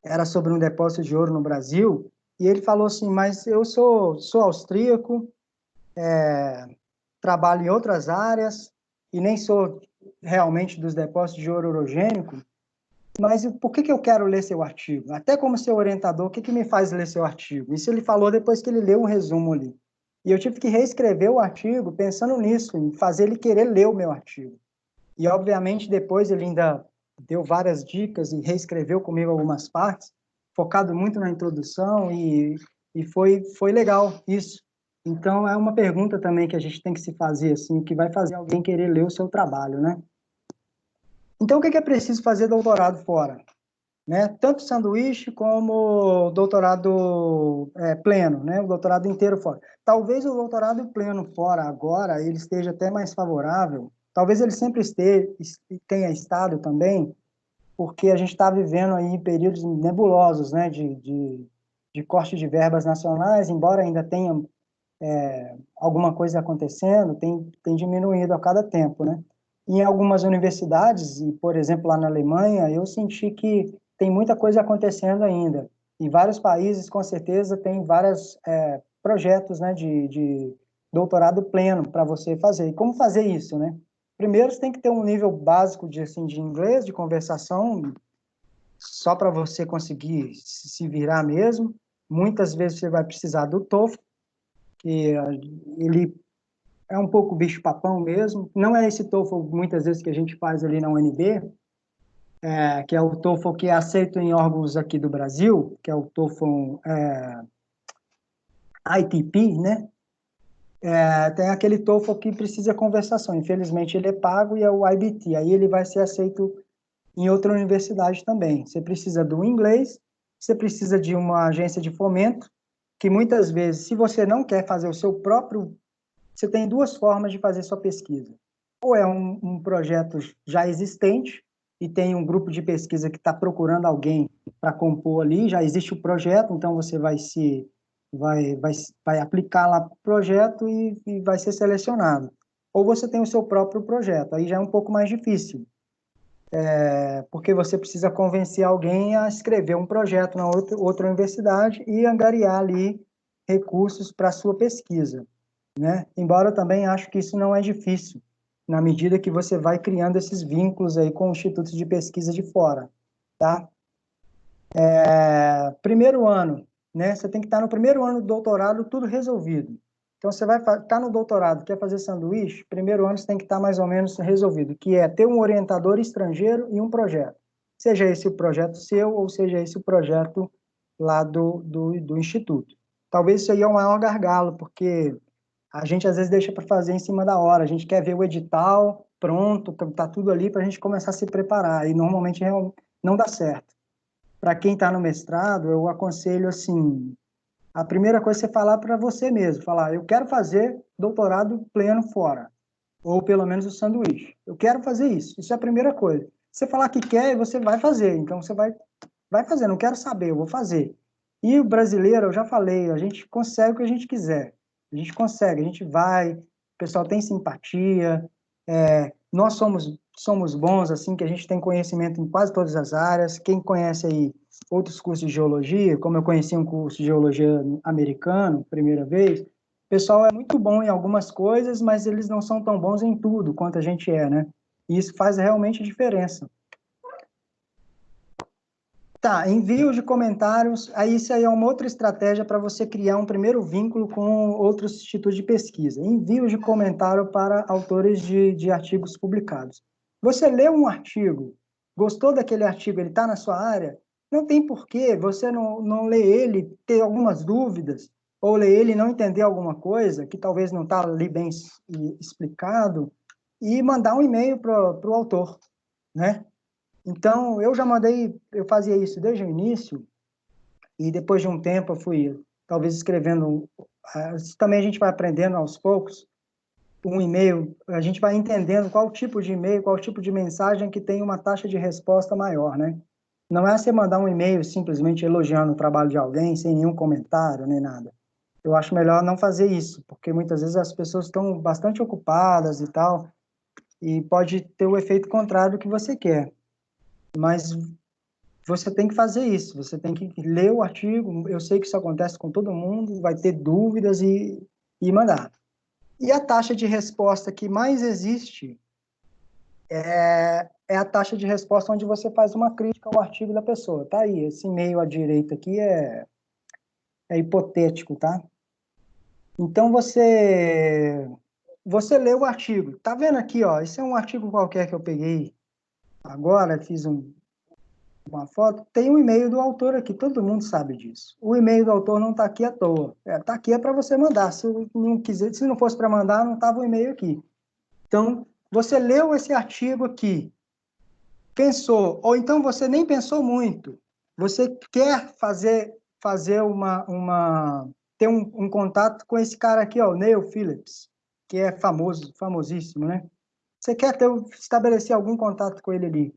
era sobre um depósito de ouro no Brasil, e ele falou assim, mas eu sou austríaco, trabalho em outras áreas, e nem sou realmente dos depósitos de ouro orogênico, mas por que eu quero ler seu artigo? Até como seu orientador, o que me faz ler seu artigo? Isso ele falou depois que ele leu um resumo ali. E eu tive que reescrever o artigo pensando nisso, em fazer ele querer ler o meu artigo. E, obviamente, depois ele ainda deu várias dicas e reescreveu comigo algumas partes, focado muito na introdução, e foi legal isso. Então, é uma pergunta também que a gente tem que se fazer, assim, que vai fazer alguém querer ler o seu trabalho, né? Então, o que é preciso fazer doutorado fora? Né? Tanto sanduíche como doutorado pleno, né? O doutorado inteiro fora. Talvez o doutorado pleno fora agora ele esteja até mais favorável. Talvez ele sempre tenha estado também, porque a gente está vivendo aí períodos nebulosos, né? De corte de verbas nacionais, embora ainda tenha alguma coisa acontecendo, tem diminuído a cada tempo, né? Em algumas universidades, e por exemplo lá na Alemanha, eu senti que tem muita coisa acontecendo ainda. E vários países, com certeza, têm vários projetos, né, de doutorado pleno para você fazer. E como fazer isso, né? Primeiro, você tem que ter um nível básico assim, de inglês, de conversação, só para você conseguir se virar mesmo. Muitas vezes você vai precisar do TOEFL, que ele é um pouco bicho-papão mesmo. Não é esse TOEFL, muitas vezes, que a gente faz ali na UNB, que é o TOEFL que é aceito em órgãos aqui do Brasil, que é o TOEFL ITP, né? Tem aquele TOEFL que precisa conversação. Infelizmente, ele é pago e é o IBT. Aí ele vai ser aceito em outra universidade também. Você precisa do inglês, você precisa de uma agência de fomento, que muitas vezes, se você não quer fazer o seu próprio. Você tem duas formas de fazer sua pesquisa. Ou é um projeto já existente e tem um grupo de pesquisa que está procurando alguém para compor ali, já existe o projeto, então você vai aplicar lá o projeto e vai ser selecionado. Ou você tem o seu próprio projeto, aí já é um pouco mais difícil, porque você precisa convencer alguém a escrever um projeto na outra universidade e angariar ali recursos para a sua pesquisa, né? Embora eu também acho que isso não é difícil, na medida que você vai criando esses vínculos aí com institutos de pesquisa de fora, tá? Primeiro ano, né? Você tem que estar no primeiro ano do doutorado, tudo resolvido. Então, você vai estar no doutorado, quer fazer sanduíche, primeiro ano você tem que estar mais ou menos resolvido, que é ter um orientador estrangeiro e um projeto. Seja esse o projeto seu, ou seja esse o projeto lá do instituto. Talvez isso aí é o maior gargalo, porque a gente às vezes deixa para fazer em cima da hora. A gente quer ver o edital pronto, tá tudo ali para a gente começar a se preparar. E normalmente não dá certo. Para quem está no mestrado, eu aconselho assim: a primeira coisa é você falar para você mesmo, falar, eu quero fazer doutorado pleno fora, ou pelo menos o sanduíche. Eu quero fazer isso. Isso é a primeira coisa. Você falar que quer, você vai fazer. Então você vai fazer. Não quero saber, eu vou fazer. E o brasileiro, eu já falei, a gente consegue o que a gente quiser. A gente consegue, a gente vai, o pessoal tem simpatia, nós somos bons, assim, que a gente tem conhecimento em quase todas as áreas. Quem conhece aí outros cursos de geologia, como eu conheci um curso de geologia americano, primeira vez, o pessoal é muito bom em algumas coisas, mas eles não são tão bons em tudo quanto a gente é, né? E isso faz realmente diferença. Tá, envio de comentários, aí isso aí é uma outra estratégia para você criar um primeiro vínculo com outros institutos de pesquisa. Envio de comentário para autores de artigos publicados. Você lê um artigo, gostou daquele artigo, ele está na sua área, não tem porquê você não ler ele, ter algumas dúvidas, ou ler ele e não entender alguma coisa, que talvez não está ali bem explicado, e mandar um e-mail para o autor, né? Então, eu fazia isso desde o início, e depois de um tempo eu fui, talvez, escrevendo. Também a gente vai aprendendo aos poucos, um e-mail, a gente vai entendendo qual tipo de e-mail, qual tipo de mensagem que tem uma taxa de resposta maior, né? Não é você mandar um e-mail simplesmente elogiando o trabalho de alguém, sem nenhum comentário, nem nada. eu acho melhor não fazer isso, porque muitas vezes as pessoas estão bastante ocupadas e tal, e pode ter o efeito contrário do que você quer. Mas você tem que fazer isso, você tem que ler o artigo. Eu sei que isso acontece com todo mundo, vai ter dúvidas e mandar. E a taxa de resposta que mais existe é a taxa de resposta onde você faz uma crítica ao artigo da pessoa. Tá aí, esse e-mail à direita aqui é hipotético, tá? Então você lê o artigo. Tá vendo aqui, ó? Esse é um artigo qualquer que eu peguei agora, fiz uma foto. Tem um e-mail do autor aqui, todo mundo sabe disso. O e-mail do autor não está aqui à toa. Está aqui para você mandar. Se não quiser, se não fosse para mandar, não estava o e-mail aqui. Então, você leu esse artigo aqui, pensou, ou então você nem pensou muito. Você quer fazer ter um contato com esse cara aqui, ó, o Neil Phillips, que é famosíssimo, né? Você quer estabelecer algum contato com ele ali?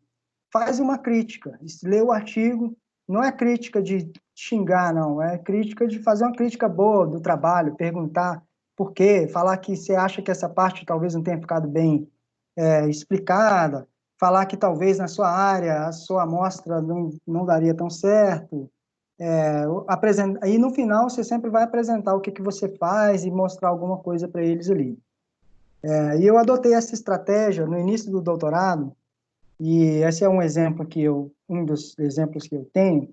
Faz uma crítica, lê o artigo, não é crítica de xingar, não, é crítica de fazer uma crítica boa do trabalho, perguntar por quê, falar que você acha que essa parte talvez não tenha ficado bem explicada, falar que talvez na sua área a sua amostra não daria tão certo. Aí no final você sempre vai apresentar o que, que você faz e mostrar alguma coisa para eles ali. E eu adotei essa estratégia no início do doutorado, e esse é um dos exemplos que eu tenho.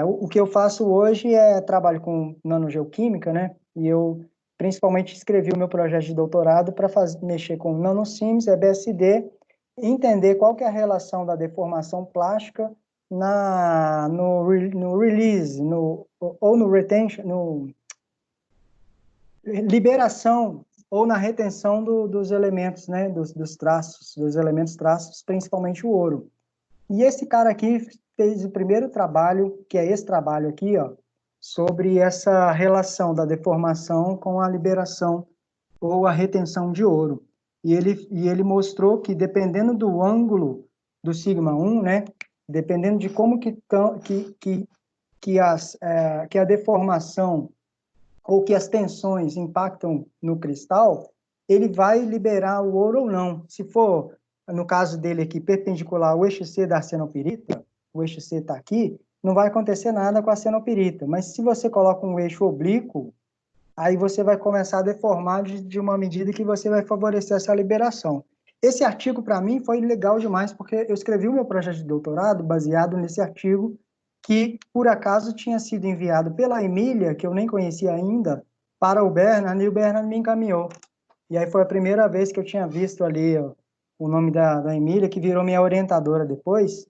O que eu faço hoje é trabalho com nanogeoquímica, né? E eu principalmente escrevi o meu projeto de doutorado para mexer com nanosims, EBSD, e entender qual que é a relação da deformação plástica no release, ou no retention, no liberação ou na retenção dos elementos, né? Dos traços, dos elementos traços, principalmente o ouro. E esse cara aqui fez o primeiro trabalho, que é esse trabalho aqui, ó, sobre essa relação da deformação com a liberação ou a retenção de ouro. E ele mostrou que, dependendo do ângulo do sigma 1, né, dependendo de como que a deformação ou que as tensões impactam no cristal, ele vai liberar o ouro ou não. Se for, no caso dele aqui, perpendicular ao eixo C da arsenopirita, o eixo C está aqui, não vai acontecer nada com a arsenopirita. Mas se você coloca um eixo oblíquo, aí você vai começar a deformar de uma medida que você vai favorecer essa liberação. Esse artigo, para mim, foi legal demais, porque eu escrevi o meu projeto de doutorado baseado nesse artigo, que, por acaso, tinha sido enviado pela Emília, que eu nem conhecia ainda, para o Bernard, e o Bernard me encaminhou. E aí foi a primeira vez que eu tinha visto ali ó, o nome da Emília, que virou minha orientadora depois,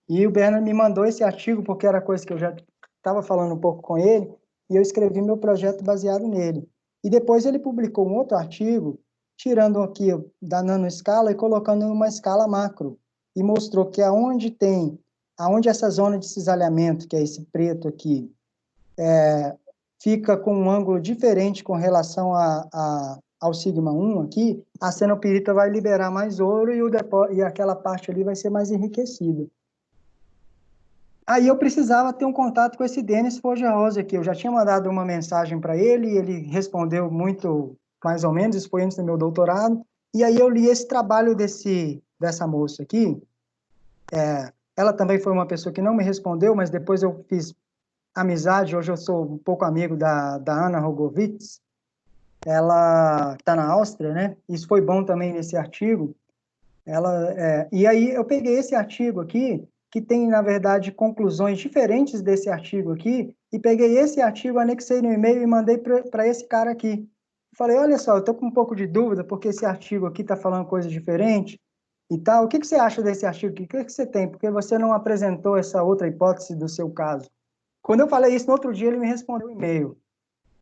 e o Bernard me mandou esse artigo, porque era coisa que eu já estava falando um pouco com ele, e eu escrevi meu projeto baseado nele. E depois ele publicou um outro artigo, tirando aqui da nanoescala e colocando numa escala macro, e mostrou que aonde essa zona de cisalhamento, que é esse preto aqui, fica com um ângulo diferente com relação ao sigma 1 aqui, a cenopirita vai liberar mais ouro e aquela parte ali vai ser mais enriquecida. Aí eu precisava ter um contato com esse Denis Forgerosa aqui. Eu já tinha mandado uma mensagem para ele, e ele respondeu muito, mais ou menos, isso foi antes do meu doutorado. E aí eu li esse trabalho dessa moça aqui. Ela também foi uma pessoa que não me respondeu, mas depois eu fiz amizade. Hoje eu sou um pouco amigo da Ana Rogovitz. Ela está na Áustria, né? Isso foi bom também nesse artigo. E aí eu peguei esse artigo aqui, que tem, na verdade, conclusões diferentes desse artigo aqui, e peguei esse artigo, anexei no e-mail e mandei para esse cara aqui. Falei, olha só, eu estou com um pouco de dúvida, porque esse artigo aqui está falando coisa diferente e tal. O que você acha desse artigo aqui? O que você tem? Porque você não apresentou essa outra hipótese do seu caso. Quando eu falei isso, no outro dia ele me respondeu um e-mail.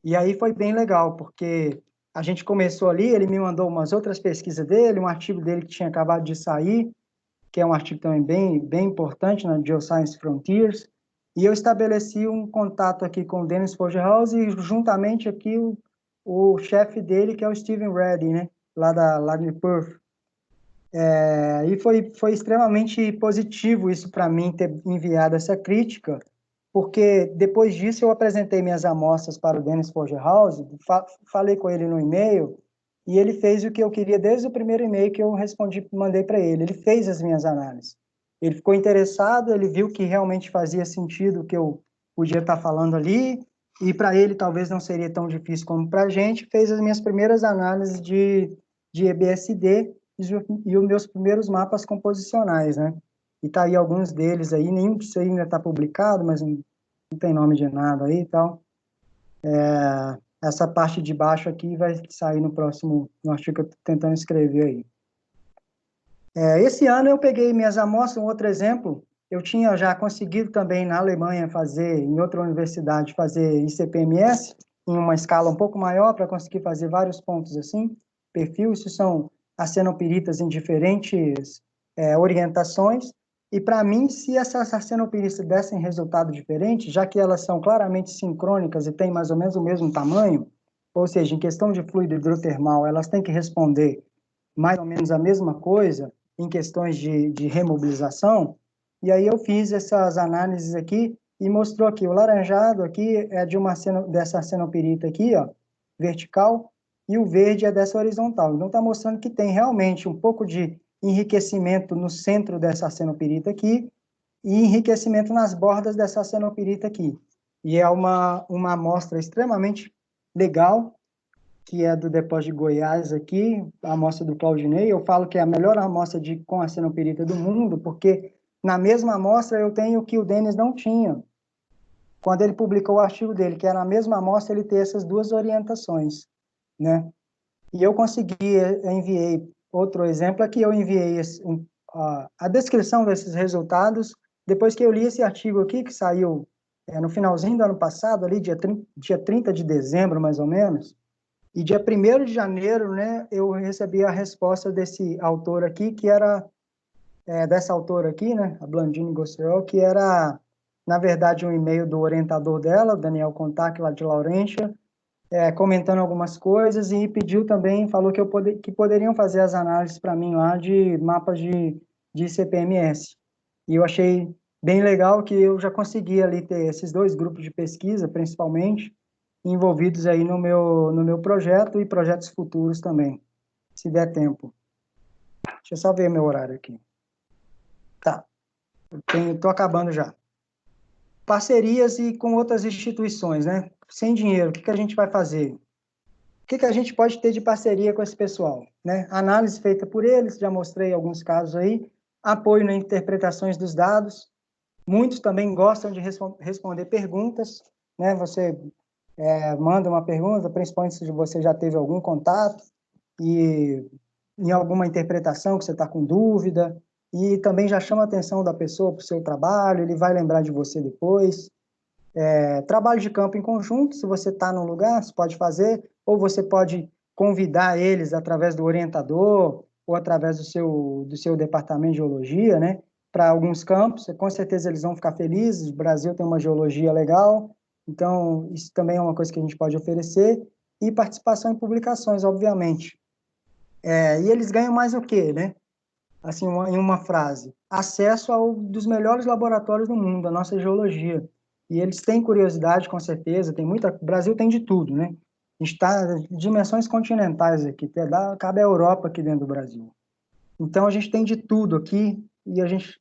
E aí foi bem legal, porque a gente começou ali, ele me mandou umas outras pesquisas dele, um artigo dele que tinha acabado de sair, que é um artigo também bem importante na Geoscience Frontiers, e eu estabeleci um contato aqui com o Dennis Forgehouse e juntamente aqui o chefe dele, que é o Steven Redding, né, lá de Perth. E foi extremamente positivo isso para mim, ter enviado essa crítica, porque depois disso eu apresentei minhas amostras para o Dennis Forgerhouse, falei com ele no e-mail, e ele fez o que eu queria desde o primeiro e-mail que eu respondi, mandei para ele. Ele fez as minhas análises. Ele ficou interessado, ele viu que realmente fazia sentido o que eu podia estar falando ali, e para ele talvez não seria tão difícil como para a gente, fez as minhas primeiras análises de EBSD e os meus primeiros mapas composicionais, né? E tá aí alguns deles aí, nenhum disso aí ainda está publicado, mas não tem nome de nada aí e tal. Essa parte de baixo aqui vai sair no artigo que eu estou tentando escrever aí. Esse ano eu peguei minhas amostras, um outro exemplo, eu tinha já conseguido também na Alemanha fazer, em outra universidade, fazer ICP-MS, em uma escala um pouco maior, para conseguir fazer vários pontos assim, perfil, isso são arsenopiritas em diferentes orientações, e para mim, se essas arsenopiritas dessem resultado diferente, já que elas são claramente sincrônicas e têm mais ou menos o mesmo tamanho, ou seja, em questão de fluido hidrotermal, elas têm que responder mais ou menos a mesma coisa, em questões de remobilização, e aí eu fiz essas análises aqui e mostrou aqui, o laranjado aqui é dessa arsenopirita aqui, ó, vertical, e o verde é dessa horizontal. Então está mostrando que tem realmente um pouco de enriquecimento no centro dessa arsenopirita aqui e enriquecimento nas bordas dessa arsenopirita aqui. E é uma amostra extremamente legal, que é do depósito de Goiás aqui, a amostra do Claudinei. Eu falo que é a melhor amostra com arsenopirita do mundo, porque na mesma amostra eu tenho o que o Denis não tinha. Quando ele publicou o artigo dele, que era na mesma amostra, ele tem essas duas orientações, né? E eu consegui, enviei outro exemplo aqui, eu enviei a descrição desses resultados, depois que eu li esse artigo aqui, que saiu no finalzinho do ano passado, ali dia 30 de dezembro, mais ou menos, e dia 1º de janeiro, né, eu recebi a resposta desse autor aqui, que era, dessa autora aqui, né, a Blandine Gossiol, que era, na verdade, um e-mail do orientador dela, Daniel Contac, lá de Laurentia, comentando algumas coisas e pediu também, falou que poderiam fazer as análises para mim lá de mapas de CPMS. E eu achei bem legal que eu já consegui ali ter esses dois grupos de pesquisa, principalmente, envolvidos aí no meu projeto e projetos futuros também, se der tempo. Deixa eu só ver meu horário aqui. Tá, tô acabando já. Parcerias e com outras instituições, né? Sem dinheiro, o que a gente vai fazer? O que a gente pode ter de parceria com esse pessoal, né? Análise feita por eles, já mostrei alguns casos aí, apoio nas interpretações dos dados, muitos também gostam de responder perguntas, né? Você manda uma pergunta, principalmente se você já teve algum contato e em alguma interpretação que você está com dúvida, e também já chama a atenção da pessoa para o seu trabalho, ele vai lembrar de você depois. Trabalho de campo em conjunto, se você está num lugar, você pode fazer, ou você pode convidar eles através do orientador, ou através do seu departamento de geologia, né, para alguns campos, com certeza eles vão ficar felizes, o Brasil tem uma geologia legal, então isso também é uma coisa que a gente pode oferecer, e participação em publicações, obviamente. E eles ganham mais o quê, né? Assim, em uma frase, acesso ao dos melhores laboratórios do mundo, a nossa geologia. E eles têm curiosidade, com certeza, o Brasil tem de tudo, né? A gente está em dimensões continentais aqui, cabe a Europa aqui dentro do Brasil. Então, a gente tem de tudo aqui e a gente,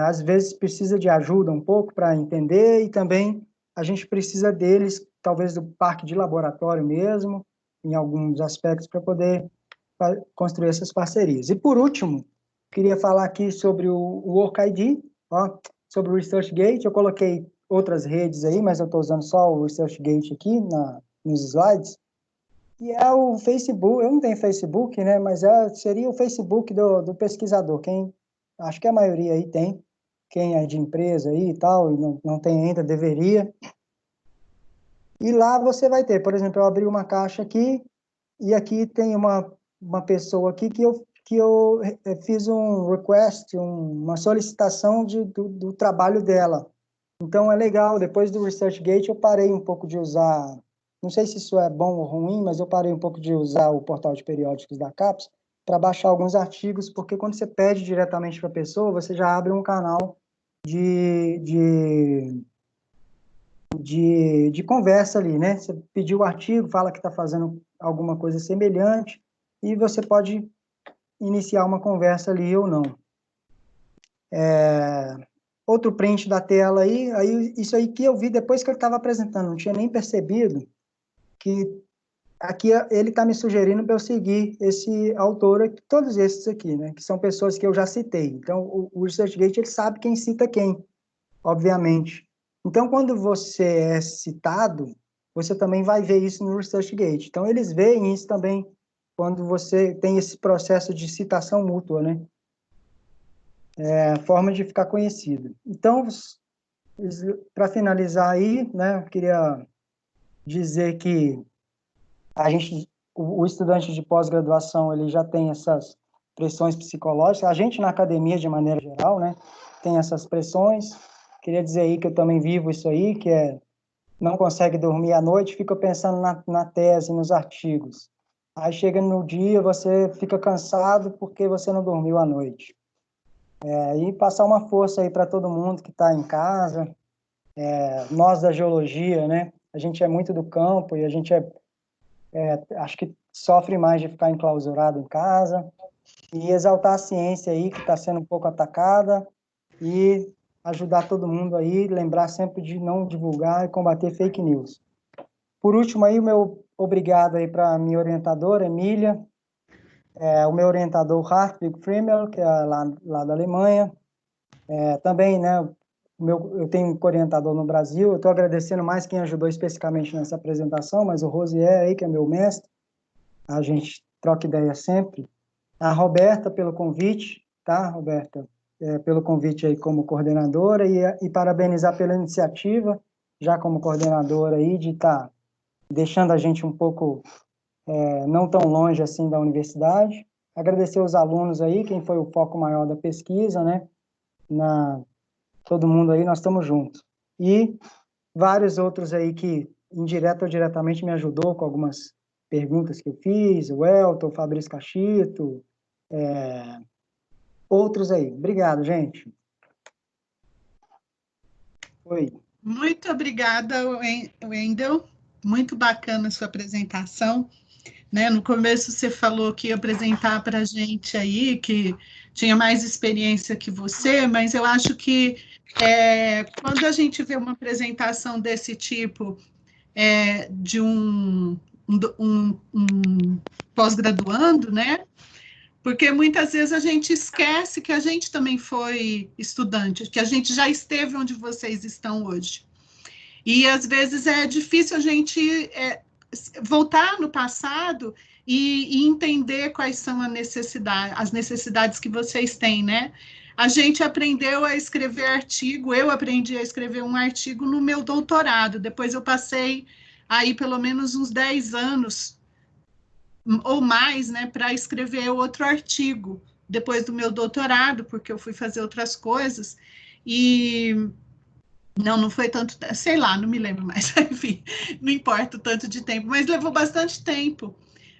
às vezes, precisa de ajuda um pouco para entender e também a gente precisa deles, talvez do parque de laboratório mesmo, em alguns aspectos, para poder construir essas parcerias. E, por último, queria falar aqui sobre o WorkID, ó, sobre o ResearchGate. Eu coloquei outras redes aí, mas eu estou usando só o ResearchGate aqui nos slides. E é o Facebook, eu não tenho Facebook, né, mas seria o Facebook do pesquisador. Acho que a maioria aí tem, quem é de empresa aí e tal, e não tem ainda, deveria. E lá você vai ter, por exemplo, eu abri uma caixa aqui, e aqui tem uma pessoa aqui que eu fiz um request, uma solicitação do trabalho dela. Então, é legal, depois do ResearchGate eu parei um pouco de usar, não sei se isso é bom ou ruim, mas eu parei um pouco de usar o portal de periódicos da CAPES para baixar alguns artigos, porque quando você pede diretamente para a pessoa, você já abre um canal de de conversa ali, né? Você pediu o artigo, fala que está fazendo alguma coisa semelhante, e você pode iniciar uma conversa ali ou não. Outro print da tela aí isso aí que eu vi depois que ele estava apresentando, não tinha nem percebido que aqui ele está me sugerindo para eu seguir esse autor, aqui, todos esses aqui, né? Que são pessoas que eu já citei. Então, o ResearchGate, ele sabe quem cita quem, obviamente. Então, quando você é citado, você também vai ver isso no ResearchGate. Então, eles veem isso também quando você tem esse processo de citação mútua, né? É a forma de ficar conhecido. Então, para finalizar aí, né, eu queria dizer que o estudante de pós-graduação, ele já tem essas pressões psicológicas, a gente na academia, de maneira geral, né, tem essas pressões. Queria dizer aí que eu também vivo isso aí, que é não consegue dormir à noite, fica pensando na tese, nos artigos. Aí chega no dia, você fica cansado porque você não dormiu à noite. E passar uma força aí para todo mundo que está em casa, nós da geologia, né? A gente é muito do campo e a gente acho que sofre mais de ficar enclausurado em casa, e exaltar a ciência aí que está sendo um pouco atacada e ajudar todo mundo aí, lembrar sempre de não divulgar e combater fake news. Por último aí, o meu obrigado aí para a minha orientadora, Emília, o meu orientador Hartwig Friemel, que é lá da Alemanha, também, né, eu tenho um orientador no Brasil, eu estou agradecendo mais quem ajudou especificamente nessa apresentação, mas o Rosier aí, que é meu mestre, a gente troca ideia sempre. A Roberta, pelo convite, tá, Roberta? Pelo convite aí como coordenadora e parabenizar pela iniciativa, já como coordenadora aí, de estar deixando a gente um pouco não tão longe assim da universidade. Agradecer os alunos aí, quem foi o foco maior da pesquisa, né? Todo mundo aí, nós estamos juntos. E vários outros aí que, indireto ou diretamente, me ajudou com algumas perguntas que eu fiz, o Elton, o Fabrício Cachito, outros aí. Obrigado, gente. Oi. Muito obrigada, Wendel. Muito bacana a sua apresentação. Né? No começo você falou que ia apresentar para a gente aí, que tinha mais experiência que você, mas eu acho que quando a gente vê uma apresentação desse tipo de um pós-graduando, né? Porque muitas vezes a gente esquece que a gente também foi estudante, que a gente já esteve onde vocês estão hoje. E às vezes é difícil a gente voltar no passado e entender quais são as necessidades que vocês têm, né? A gente aprendeu a escrever artigo, eu aprendi a escrever um artigo no meu doutorado, depois eu passei aí pelo menos uns 10 anos ou mais, né, para escrever outro artigo, depois do meu doutorado, porque eu fui fazer outras coisas, e não foi tanto, sei lá, não me lembro mais, enfim, não importa o tanto de tempo, mas levou bastante tempo.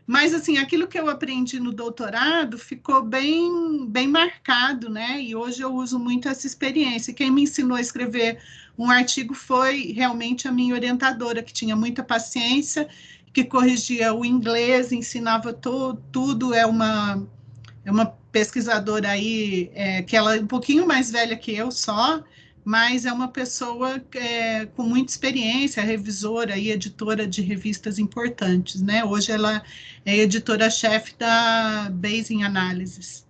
Mas, assim, aquilo que eu aprendi no doutorado ficou bem marcado, né? E hoje eu uso muito essa experiência. Quem me ensinou a escrever um artigo foi realmente a minha orientadora, que tinha muita paciência, que corrigia o inglês, ensinava tudo. É uma pesquisadora aí, que ela é um pouquinho mais velha que eu só, mas é uma pessoa com muita experiência, revisora e editora de revistas importantes, né? Hoje ela é editora-chefe da Bayesian Analysis,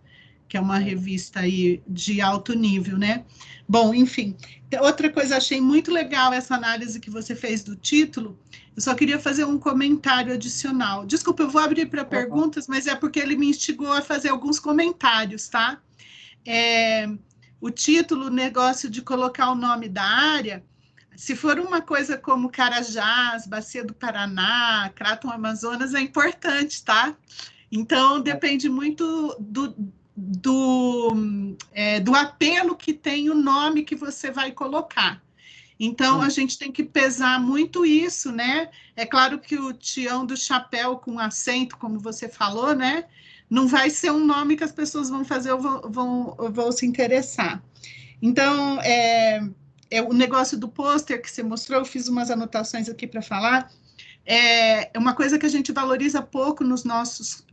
que é uma revista aí de alto nível, né? Bom, enfim, outra coisa, achei muito legal essa análise que você fez do título. Eu só queria fazer um comentário adicional. Desculpa, eu vou abrir para perguntas, mas é porque ele me instigou a fazer alguns comentários, tá? O título, o negócio de colocar o nome da área, se for uma coisa como Carajás, Bacia do Paraná, Craton Amazonas, é importante, tá? Então, depende muito do apelo que tem o nome que você vai colocar. Então, a gente tem que pesar muito isso, né? É claro que o Tião do Chapéu com acento, como você falou, né? Não vai ser um nome que as pessoas vão fazer ou vão se interessar. Então, o negócio do pôster que você mostrou, eu fiz umas anotações aqui para falar, é uma coisa que a gente valoriza pouco nos nossos...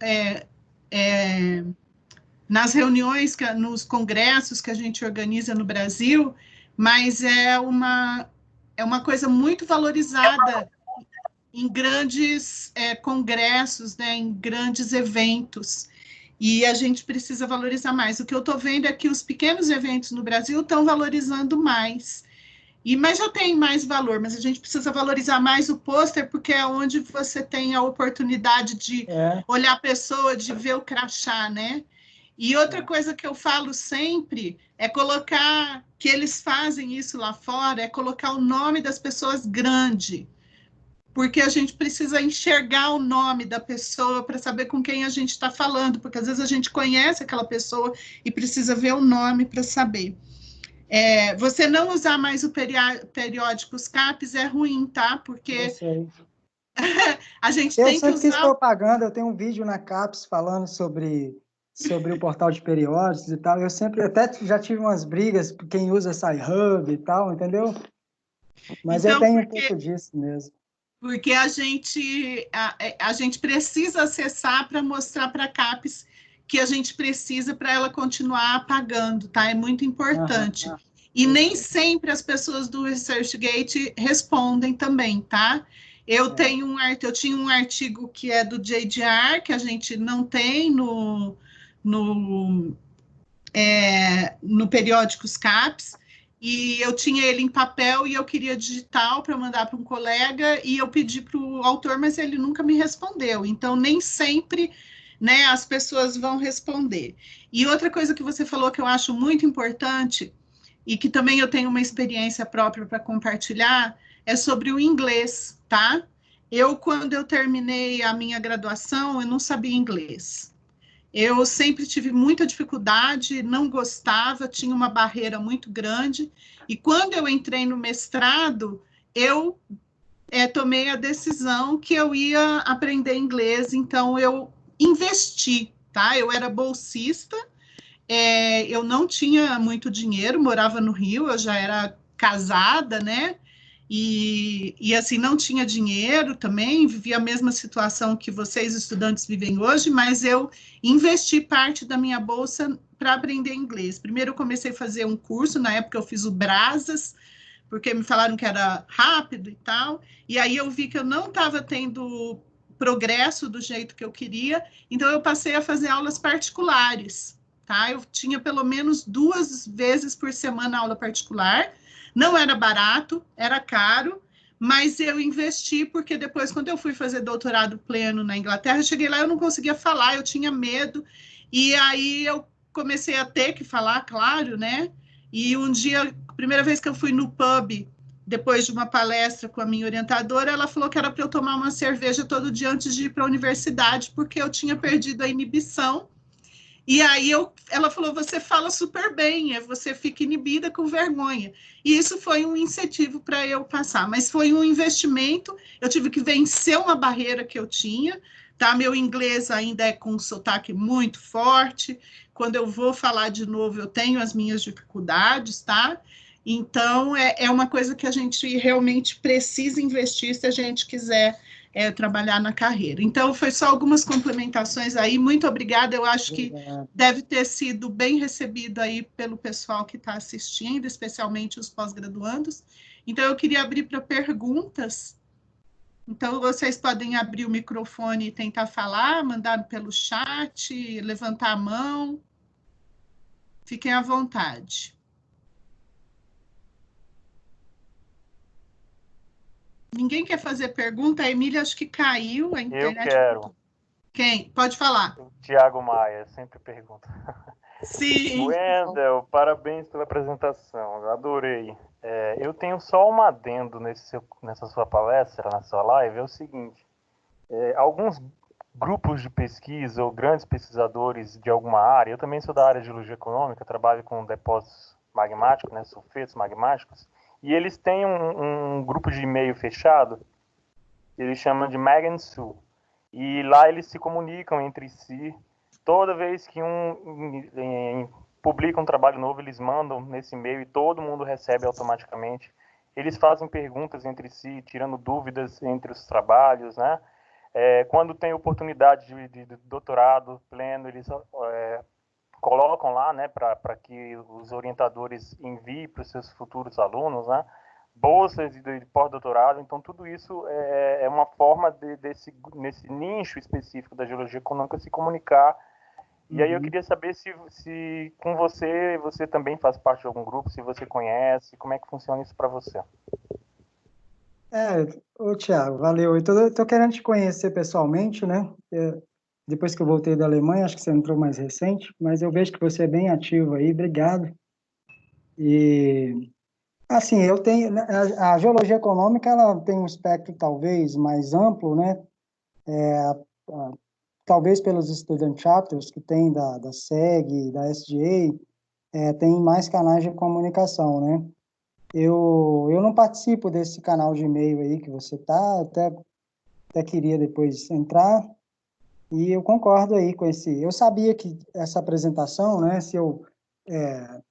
nas reuniões, nos congressos que a gente organiza no Brasil, mas é uma coisa muito valorizada em grandes congressos, né, em grandes eventos, e a gente precisa valorizar mais. O que eu estou vendo é que os pequenos eventos no Brasil estão valorizando mais, mas já tem mais valor, mas a gente precisa valorizar mais o pôster, porque é onde você tem a oportunidade de olhar a pessoa, de ver o crachá, né? E outra coisa que eu falo sempre é colocar, que eles fazem isso lá fora, é colocar o nome das pessoas grande, porque a gente precisa enxergar o nome da pessoa para saber com quem a gente está falando, porque às vezes a gente conhece aquela pessoa e precisa ver o nome para saber. Você não usar mais o periódico Os CAPs é ruim, tá? Porque a gente Eu tem que sempre fiz usar... propaganda, eu tenho um vídeo na CAPES falando sobre o portal de periódicos e tal. Eu sempre, até já tive umas brigas por quem usa Sci-Hub e tal, entendeu? Mas eu Então, tenho um pouco disso mesmo. Porque a gente precisa acessar para mostrar para a CAPES que a gente precisa para ela continuar pagando, tá? É muito importante. E nem sempre as pessoas do ResearchGate respondem também, tá? Eu tinha um artigo que é do JDR, que a gente não tem no periódicos CAPES, e eu tinha ele em papel e eu queria digital para mandar para um colega, e eu pedi para o autor, mas ele nunca me respondeu. Então, nem sempre, né, as pessoas vão responder. E outra coisa que você falou que eu acho muito importante, e que também eu tenho uma experiência própria para compartilhar, é sobre o inglês, tá? Quando eu terminei a minha graduação, eu não sabia inglês. Eu sempre tive muita dificuldade, não gostava, tinha uma barreira muito grande. E quando eu entrei no mestrado, eu tomei a decisão que eu ia aprender inglês, então eu investi, tá? Eu era bolsista, eu não tinha muito dinheiro, morava no Rio, eu já era casada, né? E assim, não tinha dinheiro também, vivia a mesma situação que vocês, estudantes, vivem hoje, mas eu investi parte da minha bolsa para aprender inglês. Primeiro eu comecei a fazer um curso, na época eu fiz o Brasas, porque me falaram que era rápido e tal, e aí eu vi que eu não estava tendo progresso do jeito que eu queria, então eu passei a fazer aulas particulares, tá? Eu tinha pelo menos 2 vezes por semana aula particular, não era barato, era caro, mas eu investi porque depois, quando eu fui fazer doutorado pleno na Inglaterra, eu cheguei lá, eu não conseguia falar, eu tinha medo, e aí eu comecei a ter que falar, claro, né? E um dia, a primeira vez que eu fui no pub, depois de uma palestra com a minha orientadora, ela falou que era para eu tomar uma cerveja todo dia antes de ir para a universidade, porque eu tinha perdido a inibição. E aí ela falou, você fala super bem, você fica inibida com vergonha. E isso foi um incentivo para eu passar, mas foi um investimento, eu tive que vencer uma barreira que eu tinha, tá? Meu inglês ainda é com um sotaque muito forte, quando eu vou falar de novo eu tenho as minhas dificuldades, tá? Então, é uma coisa que a gente realmente precisa investir se a gente quiser trabalhar na carreira. Então, foi só algumas complementações aí. Muito obrigada. Eu acho que deve ter sido bem recebido aí pelo pessoal que está assistindo, especialmente os pós-graduandos. Então, eu queria abrir para perguntas. Então, vocês podem abrir o microfone e tentar falar, mandar pelo chat, levantar a mão. Fiquem à vontade. Ninguém quer fazer pergunta? A Emília acho que caiu, a internet... Eu quero. Quem? Pode falar. O Tiago Maia, sempre pergunta. Sim. Wendel, parabéns pela apresentação, eu adorei. Eu tenho só um adendo nessa sua palestra, na sua live, é o seguinte. Alguns grupos de pesquisa ou grandes pesquisadores de alguma área, eu também sou da área de geologia econômica, trabalho com depósitos magmáticos, né, sulfetos magmáticos, e eles têm um grupo de e-mail fechado, eles chamam de Mag and Sul. E lá eles se comunicam entre si toda vez que um publicam um trabalho novo, eles mandam nesse e-mail e todo mundo recebe automaticamente. Eles fazem perguntas entre si, tirando dúvidas entre os trabalhos, né? Quando tem oportunidade de doutorado pleno, eles colocam lá, né, para que os orientadores enviem para os seus futuros alunos, né, bolsas de pós-doutorado. Então, tudo isso é uma forma nesse nicho específico da geologia econômica se comunicar. E aí eu queria saber se com você também faz parte de algum grupo, se você conhece, como é que funciona isso para você? Ô Thiago, valeu. Eu tô querendo te conhecer pessoalmente, né? Depois que eu voltei da Alemanha, acho que você entrou mais recente, mas eu vejo que você é bem ativo aí, obrigado. E, assim, eu tenho... A geologia econômica, ela tem um espectro talvez mais amplo, né? Talvez pelos student chapters que tem da SEG, da SGA, tem mais canais de comunicação, né? Eu não participo desse canal de e-mail aí que você tá, até queria depois entrar, e eu concordo aí com esse... Eu sabia que essa apresentação, né, se eu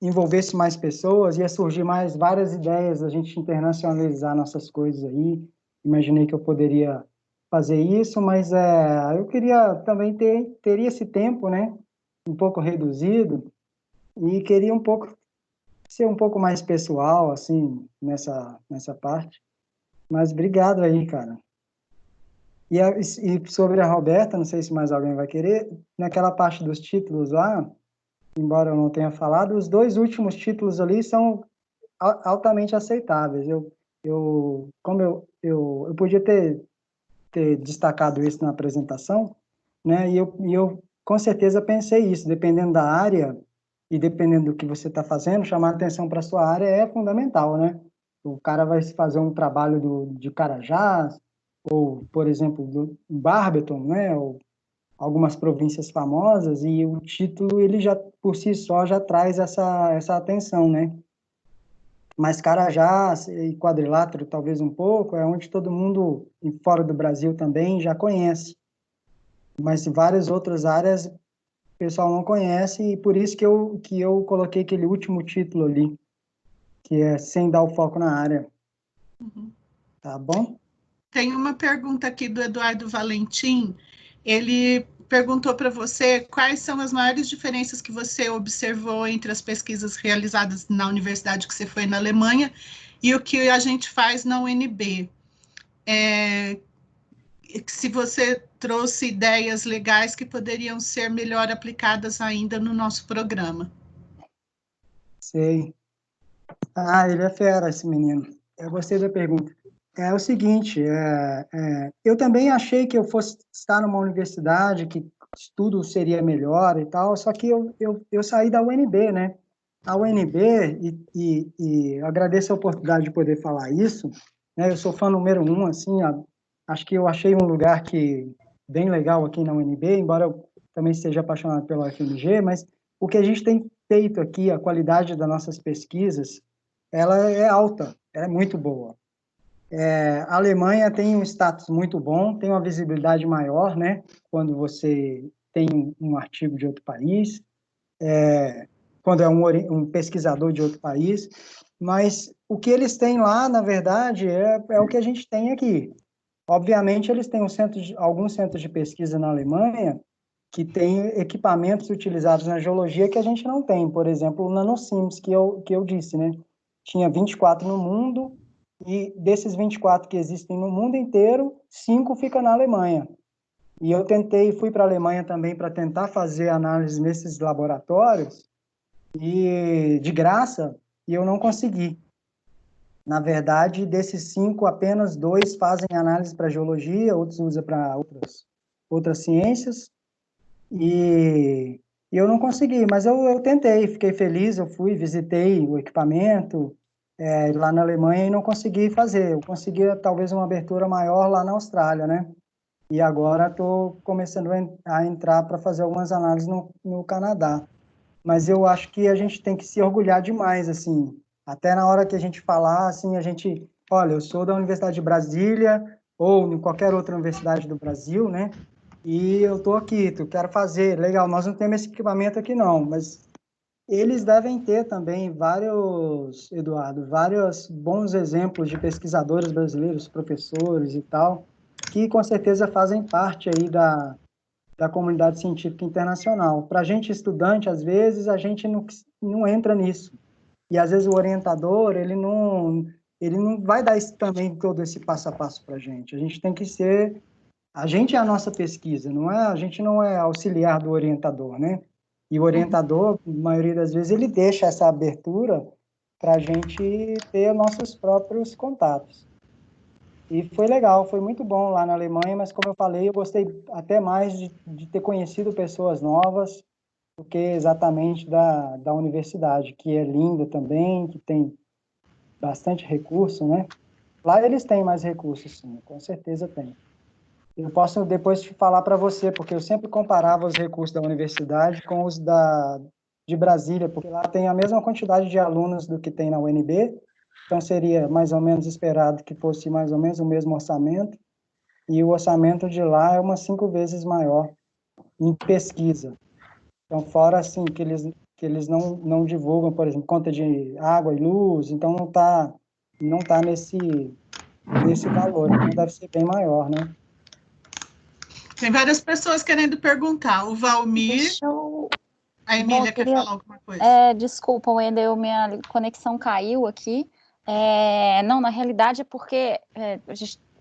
envolvesse mais pessoas, ia surgir mais várias ideias, a gente internacionalizar nossas coisas aí. Imaginei que eu poderia fazer isso, mas eu queria também teria esse tempo, né, um pouco reduzido, e queria ser um pouco mais pessoal, assim, nessa parte. Mas obrigado aí, cara. E sobre a Roberta, não sei se mais alguém vai querer, naquela parte dos títulos lá, embora eu não tenha falado, os 2 últimos títulos ali são altamente aceitáveis. Eu podia ter destacado isso na apresentação, né? E eu com certeza pensei isso, dependendo da área e dependendo do que você está fazendo, chamar atenção para a sua área é fundamental, né? O cara vai fazer um trabalho de Carajás, ou, por exemplo, do Barberton, né? Ou algumas províncias famosas, e o título, ele já, por si só, já traz essa atenção, né? Mas Carajás e Quadrilátero, talvez um pouco, é onde todo mundo, fora do Brasil também, já conhece. Mas várias outras áreas o pessoal não conhece, e por isso que eu coloquei aquele último título ali, que é Sem Dar o Foco na Área. Tá bom? Tem uma pergunta aqui do Eduardo Valentim. Ele perguntou para você quais são as maiores diferenças que você observou entre as pesquisas realizadas na universidade que você foi na Alemanha e o que a gente faz na UNB. Se você trouxe ideias legais que poderiam ser melhor aplicadas ainda no nosso programa. Sei. Ele é fera, esse menino. Eu gostei da pergunta. É o seguinte, eu também achei que eu fosse estar numa universidade que tudo seria melhor e tal, só que eu saí da UNB, né? A UNB, e agradeço a oportunidade de poder falar isso, né? Eu sou fã número 1, assim, acho que eu achei um lugar bem legal aqui na UNB, embora eu também esteja apaixonado pela UFMG, mas o que a gente tem feito aqui, a qualidade das nossas pesquisas, ela é alta, ela é muito boa. A Alemanha tem um status muito bom, tem uma visibilidade maior, né? Quando você tem um artigo de outro país, quando é um pesquisador de outro país, mas o que eles têm lá, na verdade, é o que a gente tem aqui. Obviamente, eles têm alguns centros de pesquisa na Alemanha que têm equipamentos utilizados na geologia que a gente não tem. Por exemplo, o NanoSIMS, que eu disse, né? Tinha 24 no mundo, e desses 24 que existem no mundo inteiro, 5 ficam na Alemanha. E eu fui para a Alemanha também para tentar fazer análise nesses laboratórios, e de graça, e eu não consegui. Na verdade, desses 5, apenas 2 fazem análise para geologia, outros usam para outras ciências, e eu não consegui, mas eu tentei, fiquei feliz, eu fui, visitei o equipamento lá na Alemanha e não consegui fazer. Eu consegui talvez uma abertura maior lá na Austrália, né? E agora estou começando a entrar para fazer algumas análises no Canadá. Mas eu acho que a gente tem que se orgulhar demais, assim, até na hora que a gente falar, assim, olha, eu sou da Universidade de Brasília, ou em qualquer outra universidade do Brasil, né? E eu estou aqui, quero fazer, legal, nós não temos esse equipamento aqui não, mas Eles devem ter também vários, Eduardo, vários bons exemplos de pesquisadores brasileiros, professores e tal, que com certeza fazem parte aí da comunidade científica internacional. Para a gente estudante, às vezes, a gente não entra nisso. E, às vezes, o orientador, ele não vai dar também todo esse passo a passo para a gente. A gente tem que ser... A gente é a nossa pesquisa, não é? A gente não é auxiliar do orientador, né? E o orientador, na maioria das vezes, ele deixa essa abertura para a gente ter nossos próprios contatos. E foi legal, foi muito bom lá na Alemanha, mas como eu falei, eu gostei até mais de ter conhecido pessoas novas do que exatamente da universidade, que é linda também, que tem bastante recurso, né? Lá eles têm mais recursos, sim, com certeza tem. Eu posso depois te falar para você, porque eu sempre comparava os recursos da universidade com os de Brasília, porque lá tem a mesma quantidade de alunos do que tem na UNB, então seria mais ou menos esperado que fosse mais ou menos o mesmo orçamento, e o orçamento de lá é umas 5 vezes maior em pesquisa. Então, fora assim, que eles não divulgam, por exemplo, conta de água e luz, então não tá nesse valor, então deve ser bem maior, né? Tem várias pessoas querendo perguntar. O Valmir... Deixa eu... A Emília quer falar alguma coisa? Desculpa, Wendel, minha conexão caiu aqui. Não, na realidade é porque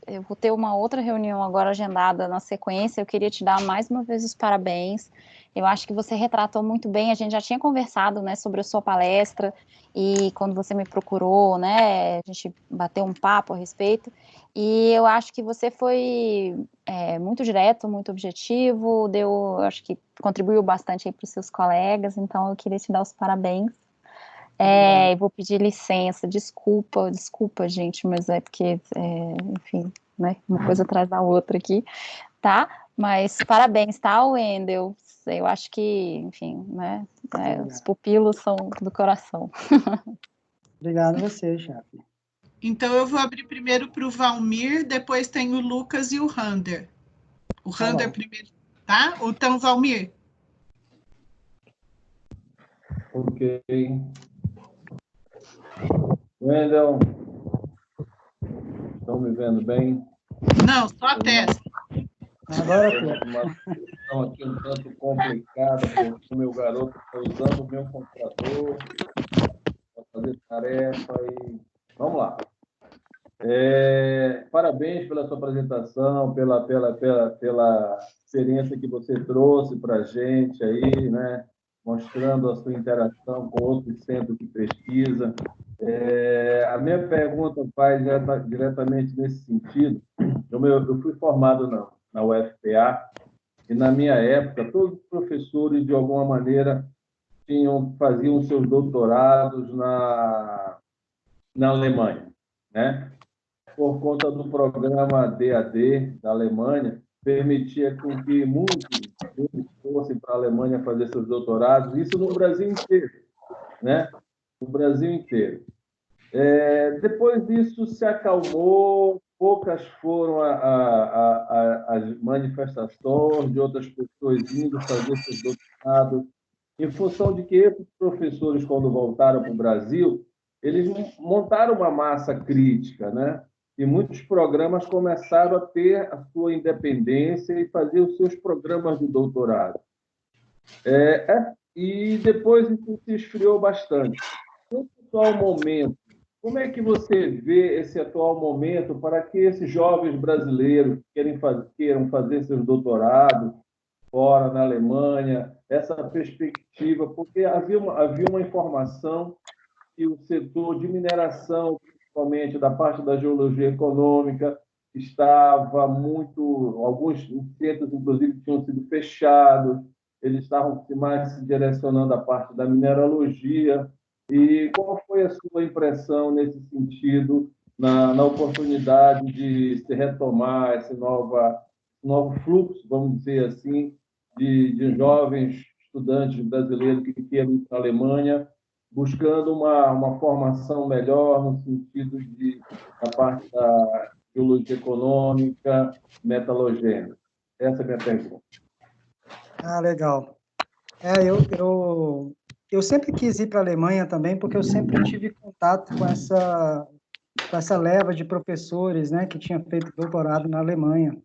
eu vou ter uma outra reunião agora agendada na sequência. Eu queria te dar mais uma vez os parabéns. Eu acho que você retratou muito bem. A gente já tinha conversado, né, sobre a sua palestra e quando você me procurou, né, a gente bateu um papo a respeito. E eu acho que você foi muito direto, muito objetivo, acho que contribuiu bastante aí para os seus colegas, então eu queria te dar os parabéns. Vou pedir licença, desculpa, gente, mas é porque, enfim, né, uma coisa atrás da outra aqui, tá? Mas parabéns, tá, Wendel? Eu acho que, enfim, né, os pupilos são do coração. Obrigado a você, chefe. Então, eu vou abrir primeiro para o Valmir, depois tem o Lucas e o Rander. O Rander primeiro, tá? Então, Valmir. Ok. Wendel, estão me vendo bem? Não, só a testa. Agora uma situação aqui um tanto complicada, porque o meu garoto está usando o meu computador para fazer tarefa e... Vamos lá. Parabéns pela sua apresentação, pela experiência que você trouxe para a gente aí, né? Mostrando a sua interação com outros centros de pesquisa. A minha pergunta vai diretamente nesse sentido. Eu fui formado na UFPA e, na minha época, todos os professores, de alguma maneira, faziam seus doutorados na Alemanha, né? Por conta do programa DAD da Alemanha, permitia com que muitos deles fossem para a Alemanha fazer seus doutorados, isso no Brasil inteiro, né? No Brasil inteiro. Depois disso se acalmou, poucas foram as manifestações de outras pessoas indo fazer seus doutorados, em função de que esses professores, quando voltaram para o Brasil, eles montaram uma massa crítica, né? E muitos programas começaram a ter a sua independência e fazer os seus programas de doutorado. E depois isso se esfriou bastante. No atual momento, como é que você vê esse atual momento para que esses jovens brasileiros queiram fazer seus doutorados fora, na Alemanha, essa perspectiva? Porque havia uma informação que o setor de mineração, principalmente da parte da geologia econômica, estava alguns centros, inclusive, tinham sido fechados, eles estavam mais se direcionando à parte da mineralogia. E qual foi a sua impressão nesse sentido, na oportunidade de se retomar esse novo fluxo, vamos dizer assim, de jovens estudantes brasileiros que queiram ir para a Alemanha, buscando uma formação melhor no sentido da parte da geologia econômica, metalogênica? Essa é a minha pergunta. legal. eu sempre quis ir para a Alemanha também, porque eu sempre tive contato com essa leva de professores, né, que tinha feito doutorado na Alemanha.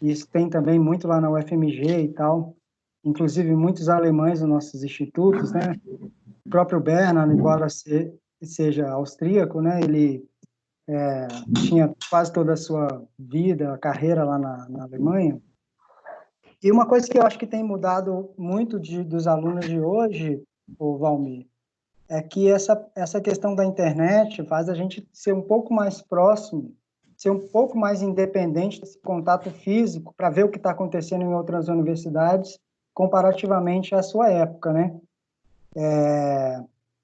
Isso tem também muito lá na UFMG e tal, inclusive muitos alemães nos nossos institutos, né? O próprio Bernhard, embora seja austríaco, né, ele tinha quase toda a sua vida, a carreira lá na Alemanha. E uma coisa que eu acho que tem mudado muito dos alunos de hoje, o Valmir, é que essa questão da internet faz a gente ser um pouco mais próximo, ser um pouco mais independente desse contato físico para ver o que está acontecendo em outras universidades comparativamente à sua época, né?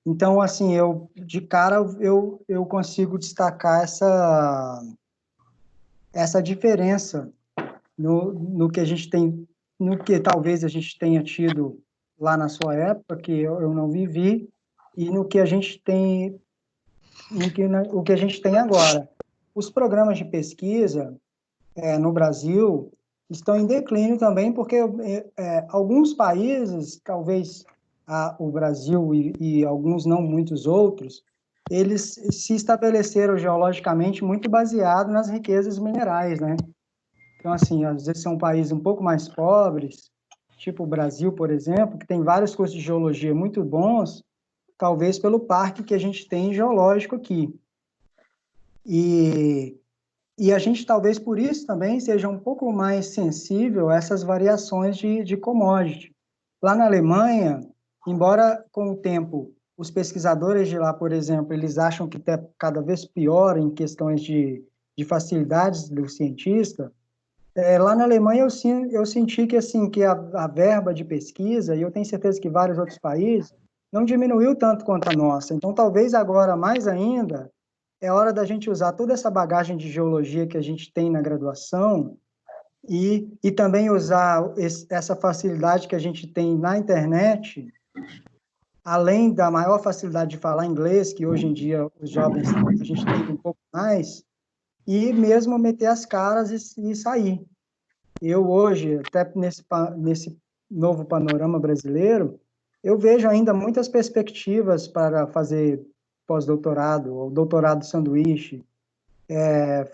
Então, assim, de cara, eu consigo destacar essa diferença no que a gente tem, no que talvez a gente tenha tido lá na sua época, que eu não vivi, e no que a gente tem, o que a gente tem agora. Os programas de pesquisa no Brasil estão em declínio também, porque alguns países, talvez o Brasil e alguns não muitos outros, eles se estabeleceram geologicamente muito baseado nas riquezas minerais, né? Então, assim, às vezes são países um pouco mais pobres, tipo o Brasil, por exemplo, que tem vários cursos de geologia muito bons, talvez pelo parque que a gente tem geológico aqui. E a gente, talvez por isso também, seja um pouco mais sensível a essas variações de commodity. Lá na Alemanha, embora com o tempo os pesquisadores de lá, por exemplo, eles acham que está cada vez pior em questões de facilidades do cientista, lá na Alemanha eu senti que, assim, que a verba de pesquisa, e eu tenho certeza que vários outros países, não diminuiu tanto quanto a nossa. Então, talvez agora, mais ainda, é hora da gente usar toda essa bagagem de geologia que a gente tem na graduação e também usar essa facilidade que a gente tem na internet, além da maior facilidade de falar inglês, que hoje em dia os jovens, a gente tem um pouco mais, e mesmo meter as caras e sair. Eu hoje, até nesse novo panorama brasileiro, eu vejo ainda muitas perspectivas para fazer pós-doutorado ou doutorado sanduíche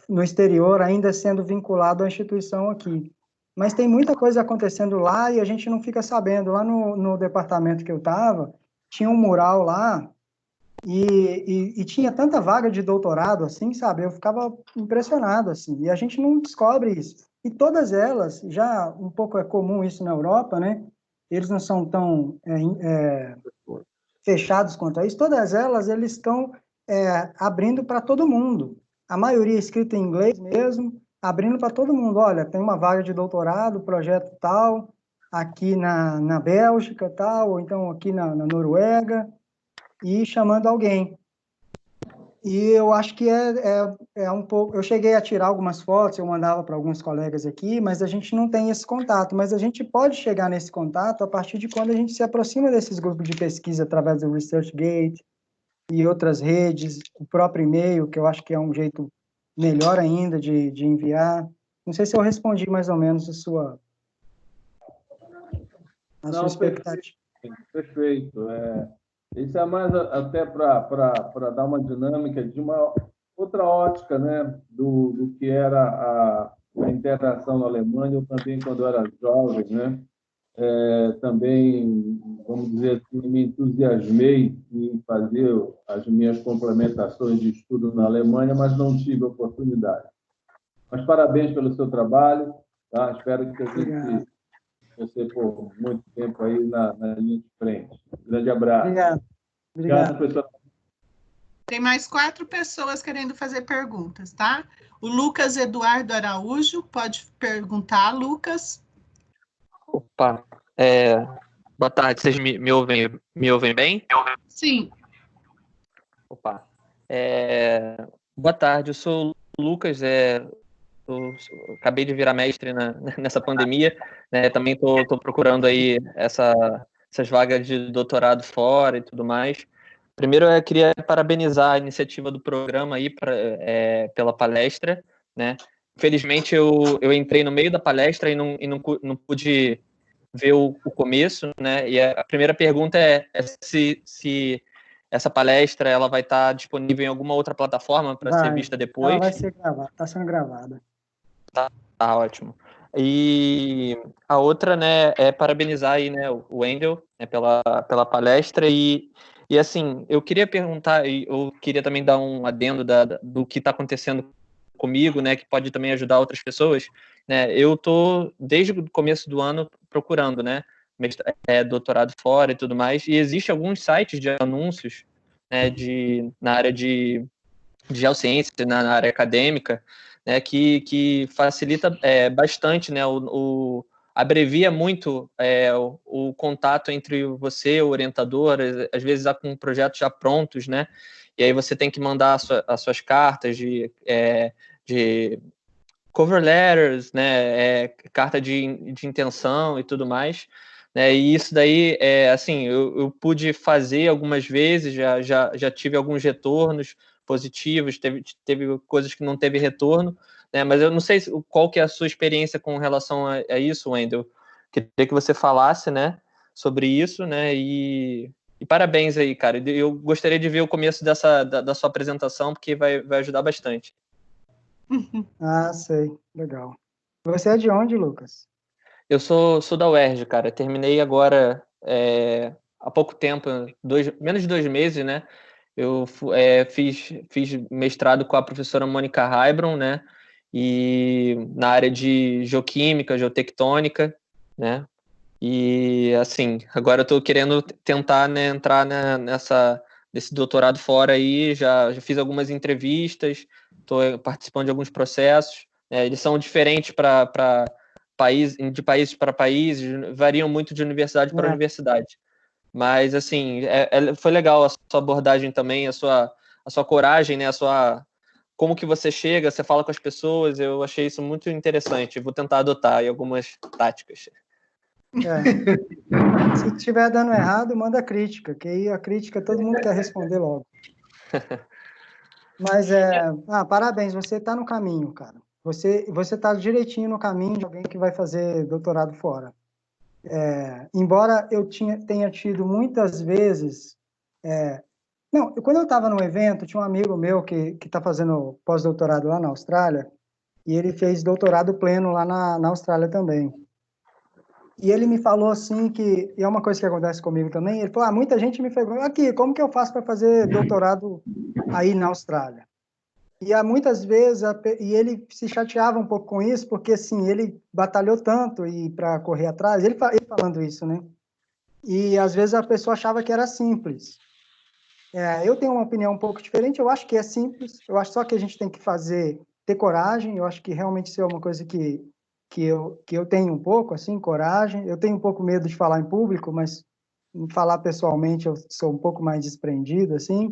no exterior, ainda sendo vinculado à instituição aqui. Mas tem muita coisa acontecendo lá e a gente não fica sabendo. Lá no departamento que eu estava, tinha um mural lá e tinha tanta vaga de doutorado, assim, sabe? Eu ficava impressionado, assim, e a gente não descobre isso. E todas elas, já um pouco é comum isso na Europa, né? Eles não são tão fechados quanto a isso. Todas elas, eles estão abrindo para todo mundo. A maioria é escrita em inglês mesmo, abrindo para todo mundo. Olha, tem uma vaga de doutorado, projeto tal, aqui na Bélgica, tal, ou então aqui na Noruega, e chamando alguém. E eu acho que é um pouco... Eu cheguei a tirar algumas fotos, eu mandava para alguns colegas aqui, mas a gente não tem esse contato. Mas a gente pode chegar nesse contato a partir de quando a gente se aproxima desses grupos de pesquisa através do ResearchGate e outras redes, o próprio e-mail, que eu acho que é um jeito melhor ainda de enviar. Não sei se eu respondi mais ou menos a sua expectativa. Perfeito. Isso é mais até para dar uma dinâmica de uma outra ótica, né, do que era a integração na Alemanha. Eu também, quando eu era jovem, né, também, vamos dizer assim, me entusiasmei em fazer as minhas complementações de estudo na Alemanha, mas não tive oportunidade. Mas parabéns pelo seu trabalho, tá? Espero que você por muito tempo aí na linha de frente. Grande abraço. Obrigado. Pessoal. Tem mais 4 pessoas querendo fazer perguntas, tá? O Lucas Eduardo Araújo, pode perguntar, Lucas. Opa, boa tarde, vocês me ouvem bem? Sim. Opa, boa tarde, eu sou o Lucas, acabei de virar mestre nessa pandemia, né, também estou procurando aí essas vagas de doutorado fora e tudo mais. Primeiro, eu queria parabenizar a iniciativa do programa aí pela palestra, né? Infelizmente, eu entrei no meio da palestra e não pude ver o começo, né? E a primeira pergunta é se essa palestra ela vai estar disponível em alguma outra plataforma para ser vista depois. Ela vai ser gravada, está sendo gravada. Tá ótimo. E a outra, né, é parabenizar aí, né, o Wendel, né, pela palestra e assim, eu queria perguntar, e eu queria também dar um adendo do que está acontecendo comigo, né, que pode também ajudar outras pessoas, né, eu tô desde o começo do ano procurando, né, doutorado fora e tudo mais, e existe alguns sites de anúncios, né, na área de geociência, na área acadêmica, né, que facilita bastante, né, abrevia muito o contato entre você e o orientador, às vezes há com projetos já prontos, né, e aí você tem que mandar as suas cartas de cover letters, né, carta de intenção e tudo mais, né, e isso daí, assim, eu pude fazer algumas vezes, já tive alguns retornos positivos, teve coisas que não teve retorno, né, mas eu não sei qual que é a sua experiência com relação a isso, Wendel. Queria que você falasse, né, sobre isso, né, e parabéns aí, cara. Eu gostaria de ver o começo da sua apresentação, porque vai ajudar bastante. Ah, sei. Legal. Você é de onde, Lucas? Eu sou da UERJ, cara. Terminei agora há pouco tempo, menos de 2 meses, né? Eu fiz mestrado com a professora Mônica Heibron, né? E na área de geoquímica, geotectônica, né? E assim, agora eu estou querendo tentar, né, entrar nesse doutorado fora aí. Já fiz algumas entrevistas, estou participando de alguns processos. Eles são diferentes de países para países, variam muito de universidade para universidade. Mas, assim, foi legal a sua abordagem também, a sua coragem, né? Como que você chega, você fala com as pessoas, eu achei isso muito interessante. Vou tentar adotar aí algumas táticas. Se estiver dando errado, manda crítica, que aí a crítica todo mundo quer responder logo. Mas, parabéns, você está no caminho, cara. Você está direitinho no caminho de alguém que vai fazer doutorado fora. Embora eu tenha tido muitas vezes... quando eu estava num evento, tinha um amigo meu que está fazendo pós-doutorado lá na Austrália, e ele fez doutorado pleno lá na Austrália também. E ele me falou assim e é uma coisa que acontece comigo também, ele falou, muita gente me pergunta, aqui, como que eu faço para fazer doutorado aí na Austrália? E há muitas vezes, e ele se chateava um pouco com isso, porque assim, ele batalhou tanto para correr atrás, ele falando isso, né? E às vezes a pessoa achava que era simples. Eu tenho uma opinião um pouco diferente, eu acho que é simples, eu acho só que a gente tem que ter coragem, eu acho que realmente isso é uma coisa que eu tenho um pouco, assim, coragem. Eu tenho um pouco medo de falar em público, mas falar pessoalmente eu sou um pouco mais desprendido, assim.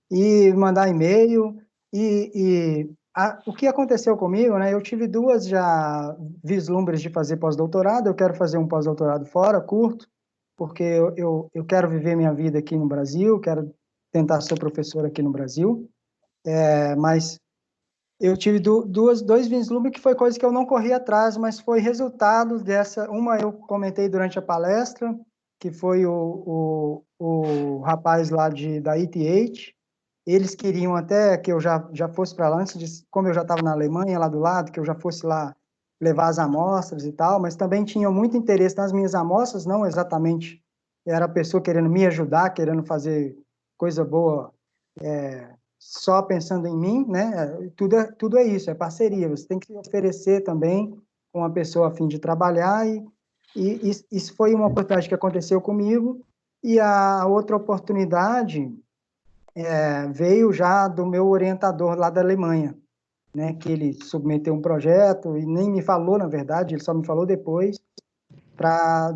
E mandar e-mail. O que aconteceu comigo, né? Eu tive 2 já vislumbres de fazer pós-doutorado. Eu quero fazer um pós-doutorado fora, curto, porque eu quero viver minha vida aqui no Brasil, quero tentar ser professor aqui no Brasil. Mas eu tive dois vislumbres que foi coisa que eu não corri atrás, mas foi resultado dessa. Uma eu comentei durante a palestra, que foi o rapaz lá da ETH. Eles queriam até que eu já fosse para lá, como eu já estava na Alemanha, lá do lado, que eu já fosse lá levar as amostras e tal, mas também tinham muito interesse nas minhas amostras, não exatamente era a pessoa querendo me ajudar, querendo fazer coisa boa, só pensando em mim, né? Tudo é isso, é parceria. Você tem que se oferecer também com a pessoa a fim de trabalhar e isso foi uma oportunidade que aconteceu comigo. E a outra oportunidade veio já do meu orientador lá da Alemanha, né? Que ele submeteu um projeto e nem me falou, na verdade, ele só me falou depois,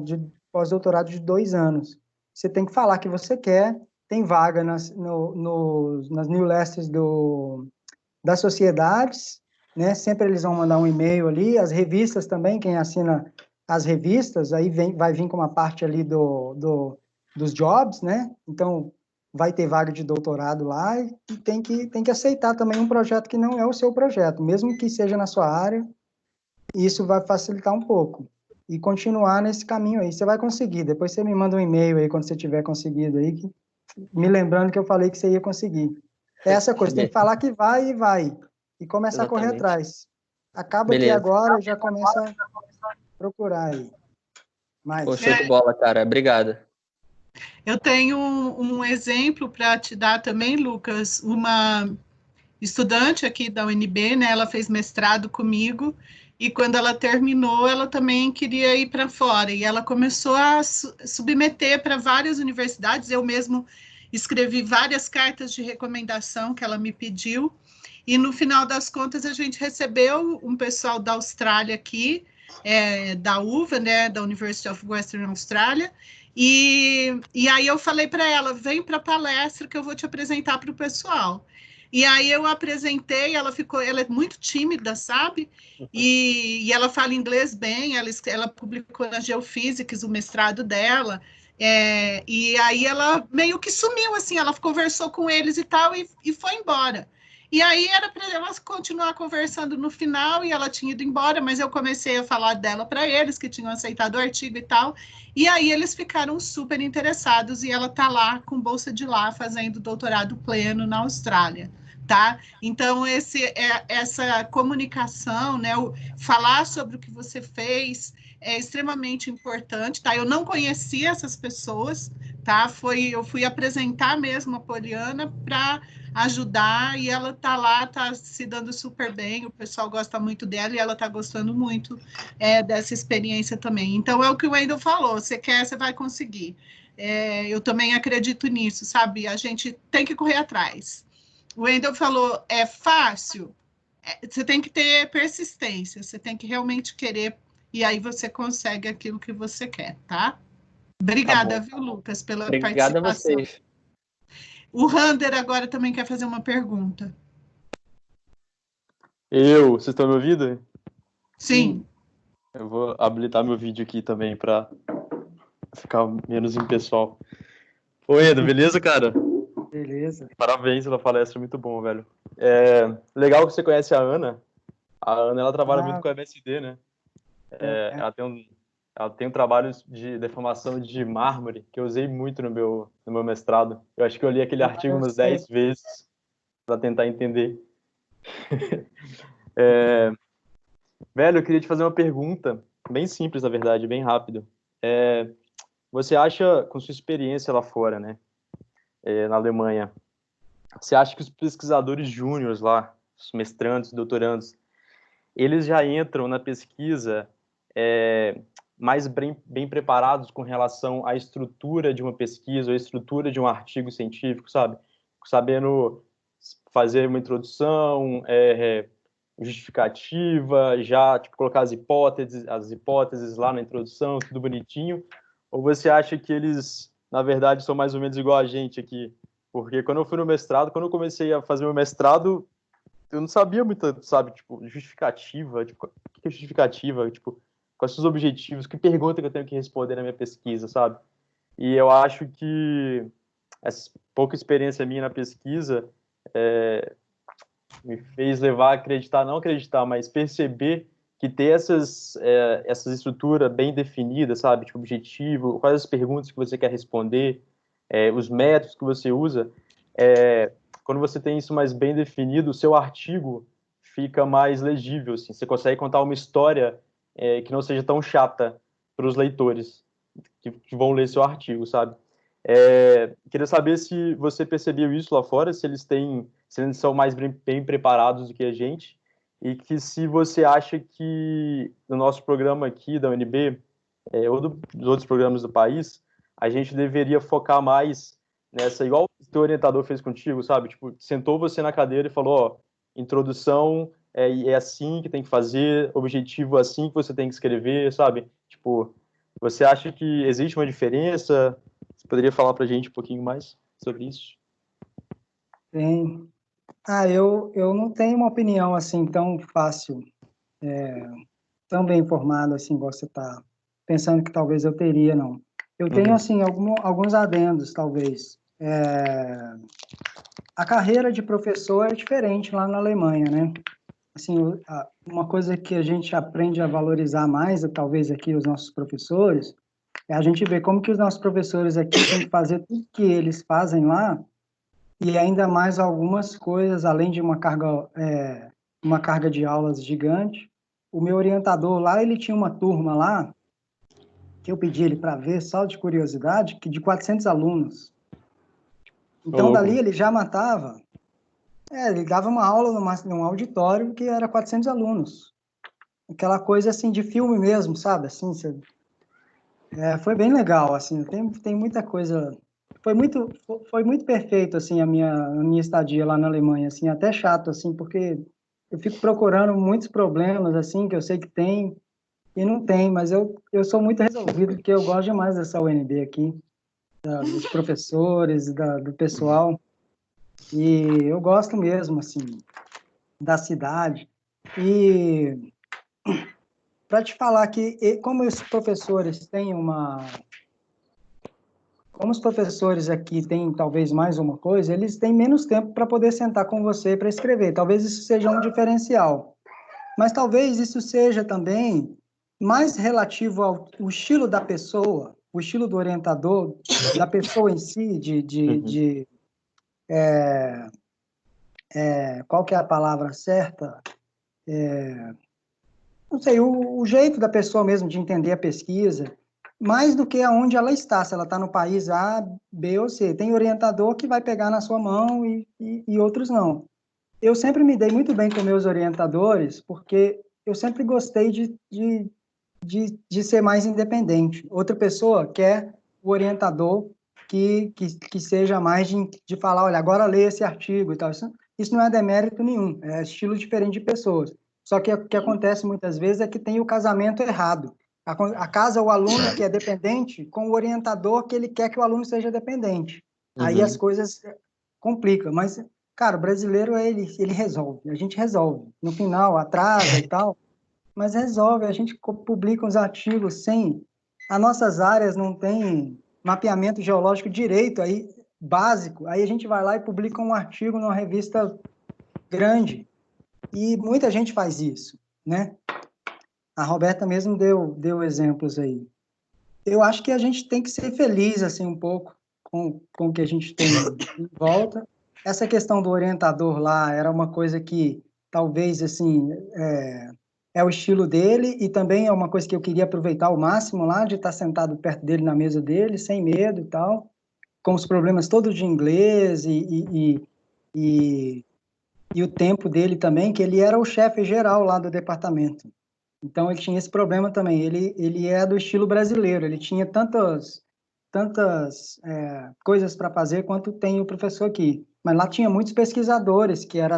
de pós-doutorado de 2 anos. Você tem que falar que você quer, tem vaga nas newsletters das sociedades, né? Sempre eles vão mandar um e-mail ali, as revistas também, quem assina as revistas, aí vai vir com uma parte ali dos jobs, né? Então, vai ter vaga de doutorado lá e tem que aceitar também um projeto que não é o seu projeto, mesmo que seja na sua área, e isso vai facilitar um pouco. e continuar nesse caminho aí. Você vai conseguir. Depois você me manda um e-mail aí quando você tiver conseguido aí, me lembrando que eu falei que você ia conseguir. É essa coisa, tem que falar que vai e vai. E começar a correr atrás. Acaba aqui agora e já começa a procurar aí. Pô, show de bola, cara. Obrigado. Eu tenho um exemplo para te dar também, Lucas. Uma estudante aqui da UNB, né? Ela fez mestrado comigo e quando ela terminou, ela também queria ir para fora e ela começou a submeter para várias universidades. Eu mesmo escrevi várias cartas de recomendação que ela me pediu e no final das contas a gente recebeu um pessoal da Austrália aqui, da UVA, né? Da University of Western Australia. E aí eu falei para ela, vem para a palestra que eu vou te apresentar para o pessoal. E aí eu apresentei, ela é muito tímida, sabe? E ela fala inglês bem, ela publicou na Geophysics o mestrado dela, e aí ela meio que sumiu, assim, ela conversou com eles e tal, e foi embora. E aí era para ela continuar conversando no final, e ela tinha ido embora, mas eu comecei a falar dela para eles, que tinham aceitado o artigo e tal, e aí eles ficaram super interessados, e ela está lá com bolsa de lá, fazendo doutorado pleno na Austrália. Tá? Então, essa comunicação, né, falar sobre o que você fez é extremamente importante, tá? Eu não conhecia essas pessoas, tá? Eu fui apresentar mesmo a Poliana para ajudar e ela tá lá, tá se dando super bem, o pessoal gosta muito dela e ela tá gostando muito dessa experiência também. Então, é o que o Wendel falou, você quer, você vai conseguir. Eu também acredito nisso, sabe? A gente tem que correr atrás. O Wendel falou, é fácil? Você tem que ter persistência, você tem que realmente querer, e aí você consegue aquilo que você quer, tá? Obrigada, viu, Lucas, pela participação. Obrigado a vocês. O Rander agora também quer fazer uma pergunta. Vocês estão me ouvindo? Sim. Eu vou habilitar meu vídeo aqui também para ficar menos impessoal. Oi, Edu, beleza, cara? Beleza. Parabéns pela palestra, muito bom, velho. Legal que você conhece a Ana. A Ana, ela trabalha muito com a MSD, né? Ela tem um trabalho de deformação de mármore que eu usei muito no meu mestrado. Eu acho que eu li aquele artigo umas 10 vezes para tentar entender. Velho, eu queria te fazer uma pergunta bem simples, na verdade, bem rápido. Você acha, com sua experiência lá fora, né? Na Alemanha, você acha que os pesquisadores júniores lá, os mestrandos, doutorandos, eles já entram na pesquisa mais bem preparados com relação à estrutura de uma pesquisa, ou à estrutura de um artigo científico, sabe? Sabendo fazer uma introdução, justificativa, já colocar as hipóteses lá na introdução, tudo bonitinho, ou você acha que eles, na verdade, são mais ou menos igual a gente aqui? Porque quando eu fui no mestrado, quando eu comecei a fazer meu mestrado, eu não sabia muito, sabe, justificativa, o que é justificativa, quais são os objetivos, que pergunta que eu tenho que responder na minha pesquisa, sabe? E eu acho que essa pouca experiência minha na pesquisa me fez levar a acreditar, não acreditar, mas perceber que ter essas estruturas bem definidas, sabe, objetivo, quais as perguntas que você quer responder, os métodos que você usa, quando você tem isso mais bem definido, o seu artigo fica mais legível, assim, você consegue contar uma história que não seja tão chata para os leitores que vão ler seu artigo, sabe? Queria saber se você percebeu isso lá fora, se eles são mais bem preparados do que a gente, e que se você acha que no nosso programa aqui da UNB, ou dos outros programas do país, a gente deveria focar mais nessa, igual o teu orientador fez contigo, sabe? Sentou você na cadeira e falou, ó, introdução é assim que tem que fazer, objetivo assim que você tem que escrever, sabe? Você acha que existe uma diferença? Você poderia falar pra gente um pouquinho mais sobre isso? Tem. Eu não tenho uma opinião assim tão fácil, tão bem informada assim, igual você está pensando que talvez eu teria, não. Eu tenho, assim, alguns adendos, talvez. A carreira de professor é diferente lá na Alemanha, né? assim, uma coisa que a gente aprende a valorizar mais, talvez aqui os nossos professores, é a gente ver como que os nossos professores aqui têm que fazer tudo que eles fazem lá, e ainda mais algumas coisas, além de uma carga de aulas gigante. O meu orientador lá, ele tinha uma turma lá, que eu pedi ele para ver, só de curiosidade, que de 400 alunos. Então, louco. dali ele já matava. Ele dava uma aula num auditório que era 400 alunos. Aquela coisa, assim, de filme mesmo, sabe? Assim, foi bem legal, assim, tem muita coisa... Foi muito perfeito, assim, a minha estadia lá na Alemanha, assim, até chato, assim, porque eu fico procurando muitos problemas, assim, que eu sei que tem e não tem, mas eu sou muito resolvido, porque eu gosto demais dessa UNB aqui, dos professores, do pessoal, e eu gosto mesmo, assim, da cidade. E para te falar que, como os professores aqui têm talvez mais uma coisa, eles têm menos tempo para poder sentar com você para escrever. Talvez isso seja um diferencial. Mas talvez isso seja também mais relativo ao estilo da pessoa, o estilo do orientador, da pessoa em si, Uhum. qual que é a palavra certa? Não sei, o jeito da pessoa mesmo de entender a pesquisa, mais do que aonde ela está, se ela está no país A, B ou C. Tem orientador que vai pegar na sua mão e outros não. Eu sempre me dei muito bem com meus orientadores, porque eu sempre gostei de ser mais independente. Outra pessoa quer o orientador que seja mais de falar, olha, agora leia esse artigo e tal. Isso não é demérito nenhum, é estilo diferente de pessoas. Só que o que acontece muitas vezes é que tem o casamento errado. Casa o aluno que é dependente com o orientador que ele quer que o aluno seja dependente. Aí as Uhum. coisas complicam, mas, cara, o brasileiro, ele resolve, a gente resolve. No final, atrasa e tal, mas resolve, a gente publica uns artigos sem... As nossas áreas não têm mapeamento geológico direito, aí, básico, aí a gente vai lá e publica um artigo numa revista grande, e muita gente faz isso, né? A Roberta mesmo deu exemplos aí. Eu acho que a gente tem que ser feliz, assim, um pouco com o que a gente tem em volta. Essa questão do orientador lá era uma coisa que, talvez, assim, é o estilo dele e também é uma coisa que eu queria aproveitar ao máximo lá, de estar sentado perto dele na mesa dele, sem medo e tal, com os problemas todos de inglês e, e o tempo dele também, que ele era o chefe geral lá do departamento. Então, ele tinha esse problema também. Ele é do estilo brasileiro, ele tinha tantas coisas para fazer quanto tem o professor aqui. Mas lá tinha muitos pesquisadores, que era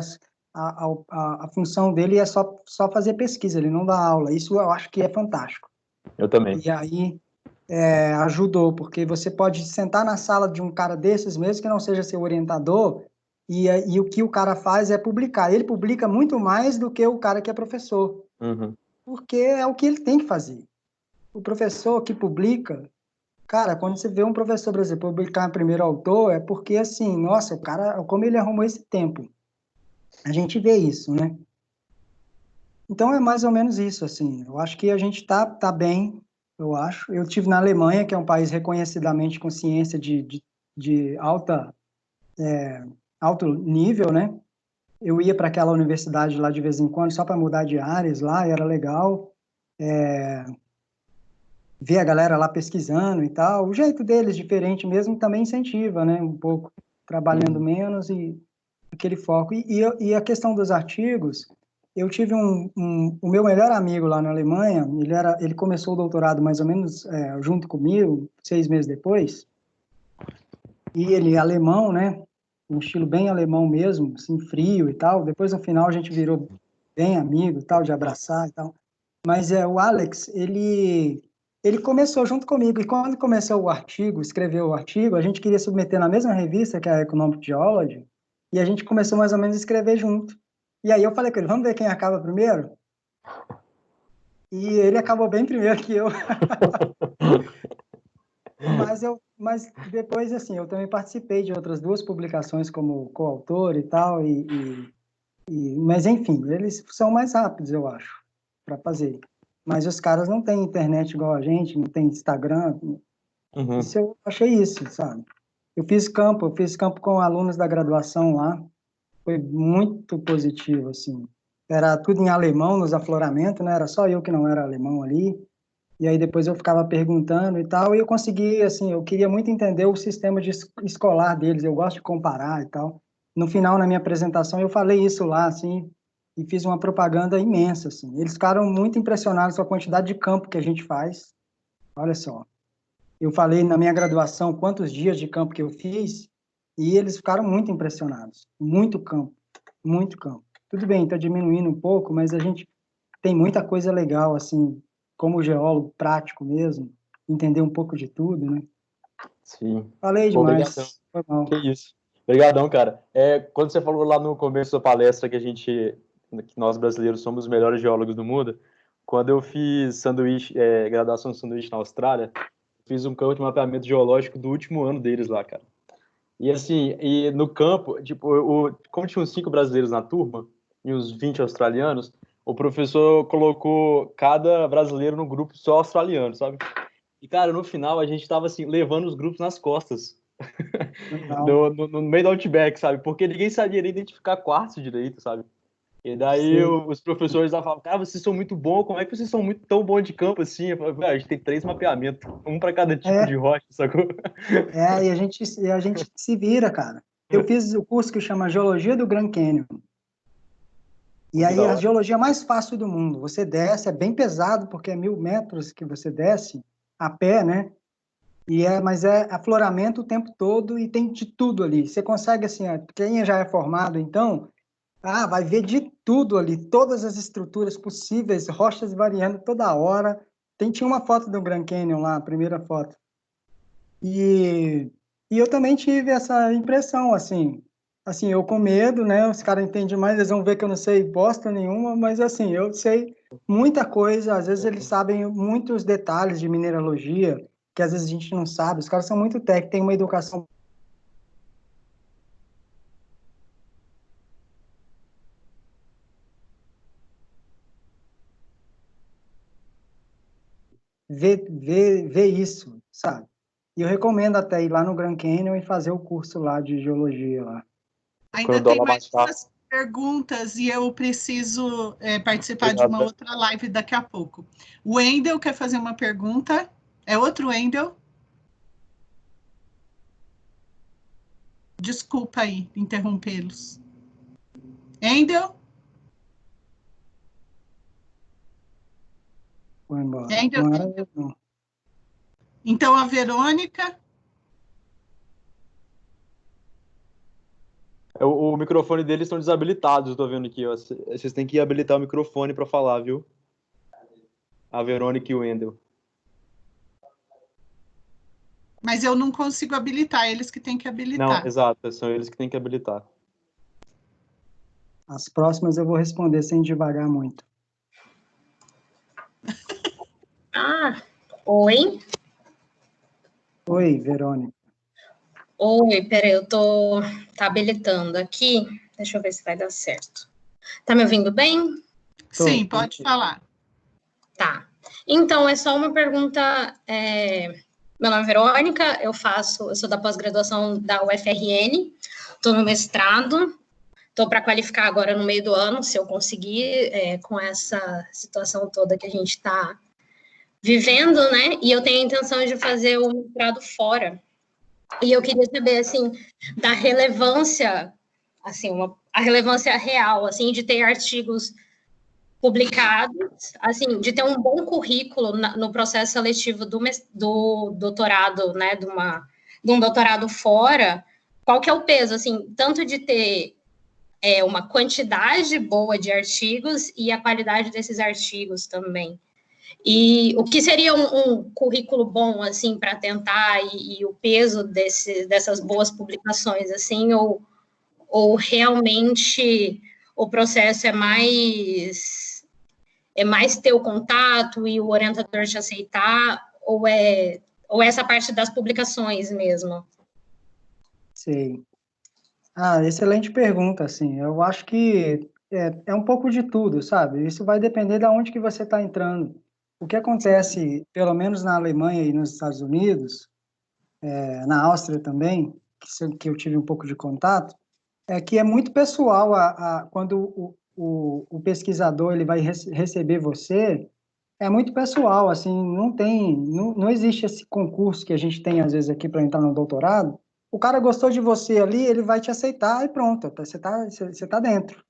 a função dele é só fazer pesquisa, ele não dá aula. Isso eu acho que é fantástico. Eu também. E aí ajudou, porque você pode sentar na sala de um cara desses, mesmo que não seja seu orientador, e o que o cara faz é publicar. Ele publica muito mais do que o cara que é professor, Uhum. porque é o que ele tem que fazer. O professor que publica, cara, quando você vê um professor, por exemplo, publicar em primeiro autor, é porque, assim, nossa, o cara, como ele arrumou esse tempo. A gente vê isso, né? Então, é mais ou menos isso, assim. Eu acho que a gente tá bem, eu acho. Eu tive na Alemanha, que é um país reconhecidamente com ciência de alto nível, né? Eu ia para aquela universidade lá de vez em quando, só para mudar de áreas lá, e era legal. Ver a galera lá pesquisando e tal. O jeito deles, diferente mesmo, também incentiva, né? Um pouco, trabalhando Uhum. menos e aquele foco. E a questão dos artigos, eu tive o meu melhor amigo lá na Alemanha, ele começou o doutorado mais ou menos junto comigo, 6 meses depois, e ele é alemão, né? Um estilo bem alemão mesmo, assim, frio e tal. Depois, no final, a gente virou bem amigo e tal, de abraçar e tal. Mas o Alex, ele começou junto comigo, e quando começou o artigo, escreveu o artigo, a gente queria submeter na mesma revista, que é a Economic Geology, e a gente começou mais ou menos a escrever junto. E aí eu falei com ele, vamos ver quem acaba primeiro? E ele acabou bem primeiro que eu. Mas depois, assim, eu também participei de outras 2 publicações como coautor e tal, Mas, enfim, eles são mais rápidos, eu acho, para fazer. Mas os caras não têm internet igual a gente, não tem Instagram. Uhum. Isso eu achei isso, sabe? Eu fiz campo com alunos da graduação lá, foi muito positivo, assim. Era tudo em alemão nos afloramentos, né? Era só eu que não era alemão ali. E aí depois eu ficava perguntando e tal, e eu consegui, assim, eu queria muito entender o sistema escolar deles, eu gosto de comparar e tal. No final, na minha apresentação, eu falei isso lá, assim, e fiz uma propaganda imensa, assim. Eles ficaram muito impressionados com a quantidade de campo que a gente faz. Olha só. Eu falei na minha graduação quantos dias de campo que eu fiz, e eles ficaram muito impressionados. Muito campo, muito campo. Tudo bem, está diminuindo um pouco, mas a gente tem muita coisa legal, assim, como geólogo prático mesmo, entender um pouco de tudo, né? Sim. Falei Pô, obrigadão. demais. Foi mal. Que isso. Obrigadão, cara. Quando você falou lá no começo da palestra que nós brasileiros somos os melhores geólogos do mundo, quando eu fiz sanduíche, graduação de sanduíche na Austrália, fiz um campo de mapeamento geológico do último ano deles lá, cara. E assim, no campo, tipo, como tinha uns 5 brasileiros na turma e uns 20 australianos, o professor colocou cada brasileiro no grupo só australiano, sabe? E, cara, no final a gente tava assim, levando os grupos nas costas. Legal. No meio do Outback, sabe? Porque ninguém sabia nem identificar quartzo direito, sabe? E daí Sei. os professores lá falavam, cara, vocês são muito bons, como é que vocês são muito tão bons de campo assim? Eu falei, a gente tem 3 mapeamentos, um para cada tipo de É, rocha, sacou? e a gente se vira, cara. Eu fiz o curso que chama Geologia do Grand Canyon. E Pô, que aí da a hora. geologia mais fácil do mundo. Você desce, é bem pesado, porque é 1.000 metros que você desce a pé, né? Mas é afloramento o tempo todo e tem de tudo ali. Você consegue, assim, quem já é formado, então, vai ver de tudo ali, todas as estruturas possíveis, rochas variando toda hora. Tinha uma foto do Grand Canyon lá, a primeira foto. E, e eu também tive essa impressão, assim, eu com medo, né? Os caras entendem mais, eles vão ver que eu não sei bosta nenhuma, mas assim, eu sei muita coisa, às vezes eles sabem muitos detalhes de mineralogia, que às vezes a gente não sabe. Os caras são muito técnicos, têm uma educação. Ver isso, sabe? E eu recomendo até ir lá no Grand Canyon e fazer o curso lá de geologia lá. Ainda Quando o tem dólar mais baixar. duas perguntas e eu preciso participar de uma Obrigado. outra live daqui a pouco. O Wendel quer fazer uma pergunta. É outro Wendel? Desculpa aí interrompê-los. Wendel? Vou embora. Wendel? Não era eu, não. Então a Verônica. O microfone deles estão desabilitados, eu tô vendo aqui, ó. Vocês têm que habilitar o microfone para falar, viu? A Verônica e o Wendel. Mas eu não consigo habilitar, eles que têm que Não, habilitar. exato, são eles que têm que habilitar. As próximas eu vou responder sem devagar muito. Oi? Oi, Verônica. Oi, peraí, tá habilitando aqui. Deixa eu ver se vai dar certo. Tá me ouvindo bem? Sim, pode falar. Tá. Então, é só uma pergunta. Meu nome é Verônica, eu sou da pós-graduação da UFRN, estou no mestrado, estou para qualificar agora no meio do ano, se eu conseguir, com essa situação toda que a gente está vivendo, né? E eu tenho a intenção de fazer o mestrado fora. E eu queria saber, assim, da relevância, assim, a relevância real, assim, de ter artigos publicados, assim, de ter um bom currículo no processo seletivo do doutorado, né, de um doutorado fora. Qual que é o peso, assim, tanto de ter uma quantidade boa de artigos e a qualidade desses artigos também. E o que seria um currículo bom, assim, para tentar, e o peso dessas boas publicações, assim, ou realmente o processo é mais ter o contato e o orientador te aceitar, ou essa parte das publicações mesmo? Sei. Excelente pergunta, assim. Eu acho que é um pouco de tudo, sabe? Isso vai depender de onde que você está entrando. O que acontece, pelo menos na Alemanha e nos Estados Unidos, na Áustria também, que eu tive um pouco de contato, é que é muito pessoal quando o pesquisador ele vai receber você, é muito pessoal, assim, não existe esse concurso que a gente tem às vezes aqui para entrar no doutorado. O cara gostou de você ali, ele vai te aceitar e pronto, você tá dentro.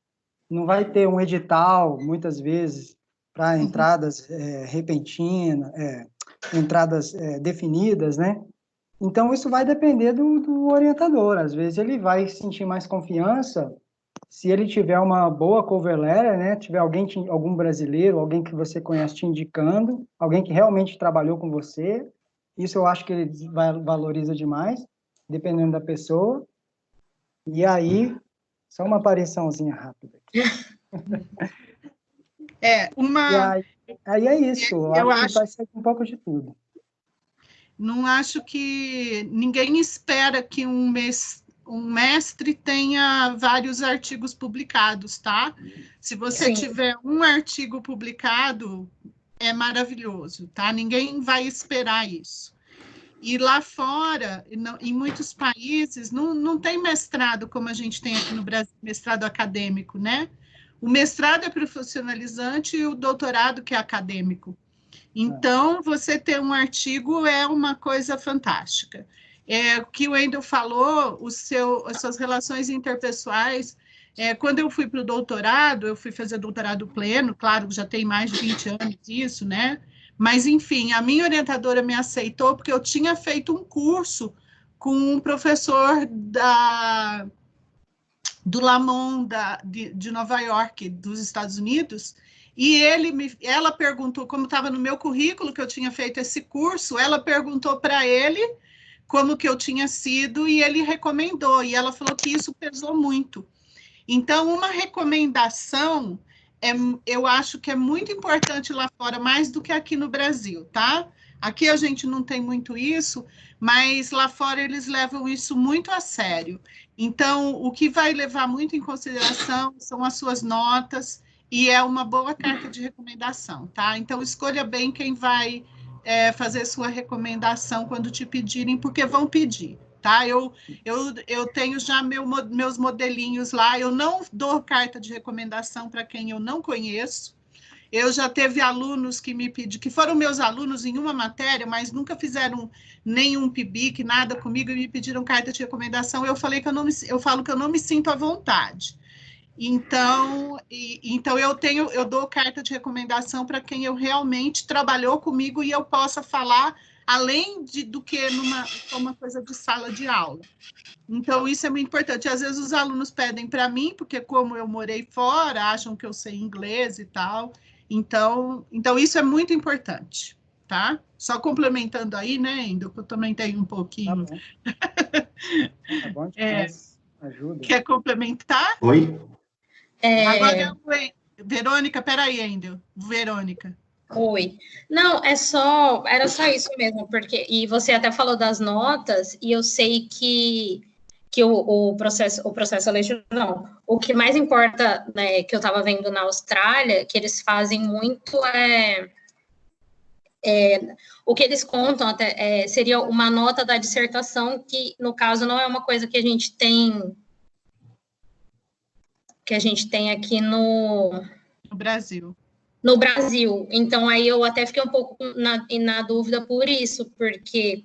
Não vai ter um edital, muitas vezes, para entradas repentinas, entradas definidas, né? Então, isso vai depender do orientador. Às vezes, ele vai sentir mais confiança se ele tiver uma boa cover letter, né? Tiver algum brasileiro, alguém que você conhece te indicando, alguém que realmente trabalhou com você. Isso eu acho que ele valoriza demais, dependendo da pessoa. E aí, só uma apariçãozinha rápida aqui. E aí é isso. Eu acho que vai ser um pouco de tudo. Não acho que ninguém espera que um mestre tenha vários artigos publicados, tá? Se você tiver um artigo publicado, é maravilhoso, tá? Ninguém vai esperar isso. E lá fora, em muitos países, não tem mestrado como a gente tem aqui no Brasil, mestrado acadêmico, né? O mestrado é profissionalizante e o doutorado que é acadêmico. Então, você ter um artigo é uma coisa fantástica. O que o Wendel falou, as suas relações interpessoais, quando eu fui para o doutorado, eu fui fazer doutorado pleno, claro, já tem mais de 20 anos isso, né? Mas, enfim, a minha orientadora me aceitou porque eu tinha feito um curso com um professor do Lamont, de Nova York, dos Estados Unidos, e ela perguntou, como estava no meu currículo que eu tinha feito esse curso, ela perguntou para ele como que eu tinha sido, e ele recomendou, e ela falou que isso pesou muito. Então, uma recomendação, eu acho que é muito importante lá fora, mais do que aqui no Brasil, tá? Aqui a gente não tem muito isso, mas lá fora eles levam isso muito a sério. Então, o que vai levar muito em consideração são as suas notas, e é uma boa carta de recomendação, tá? Então, escolha bem quem vai fazer sua recomendação quando te pedirem, porque vão pedir, tá? Eu tenho já meus modelinhos lá, eu não dou carta de recomendação para quem eu não conheço. Eu já teve alunos que me pediram, que foram meus alunos em uma matéria, mas nunca fizeram nenhum PIBIC, nada comigo, e me pediram carta de recomendação. Eu falo que eu não me sinto à vontade. Então eu dou carta de recomendação para quem eu realmente trabalhou comigo e eu possa falar além do que uma coisa de sala de aula. Então, isso é muito importante. Às vezes os alunos pedem para mim, porque como eu morei fora, acham que eu sei inglês e tal. Então isso é muito importante, tá? Só complementando aí, né, Endo, que eu também tenho um pouquinho. Tá bom demais. Ajuda. Quer complementar? Oi? Agora, Verônica, peraí, Endo. Verônica. Oi. Não, era só isso mesmo, e você até falou das notas, e eu sei que o processo seletivo, não. O que mais importa, né, que eu estava vendo na Austrália, que eles fazem muito o que eles contam até seria uma nota da dissertação, que no caso não é uma coisa que a gente tem aqui no Brasil. No Brasil. Então, aí eu até fiquei um pouco na dúvida por isso, porque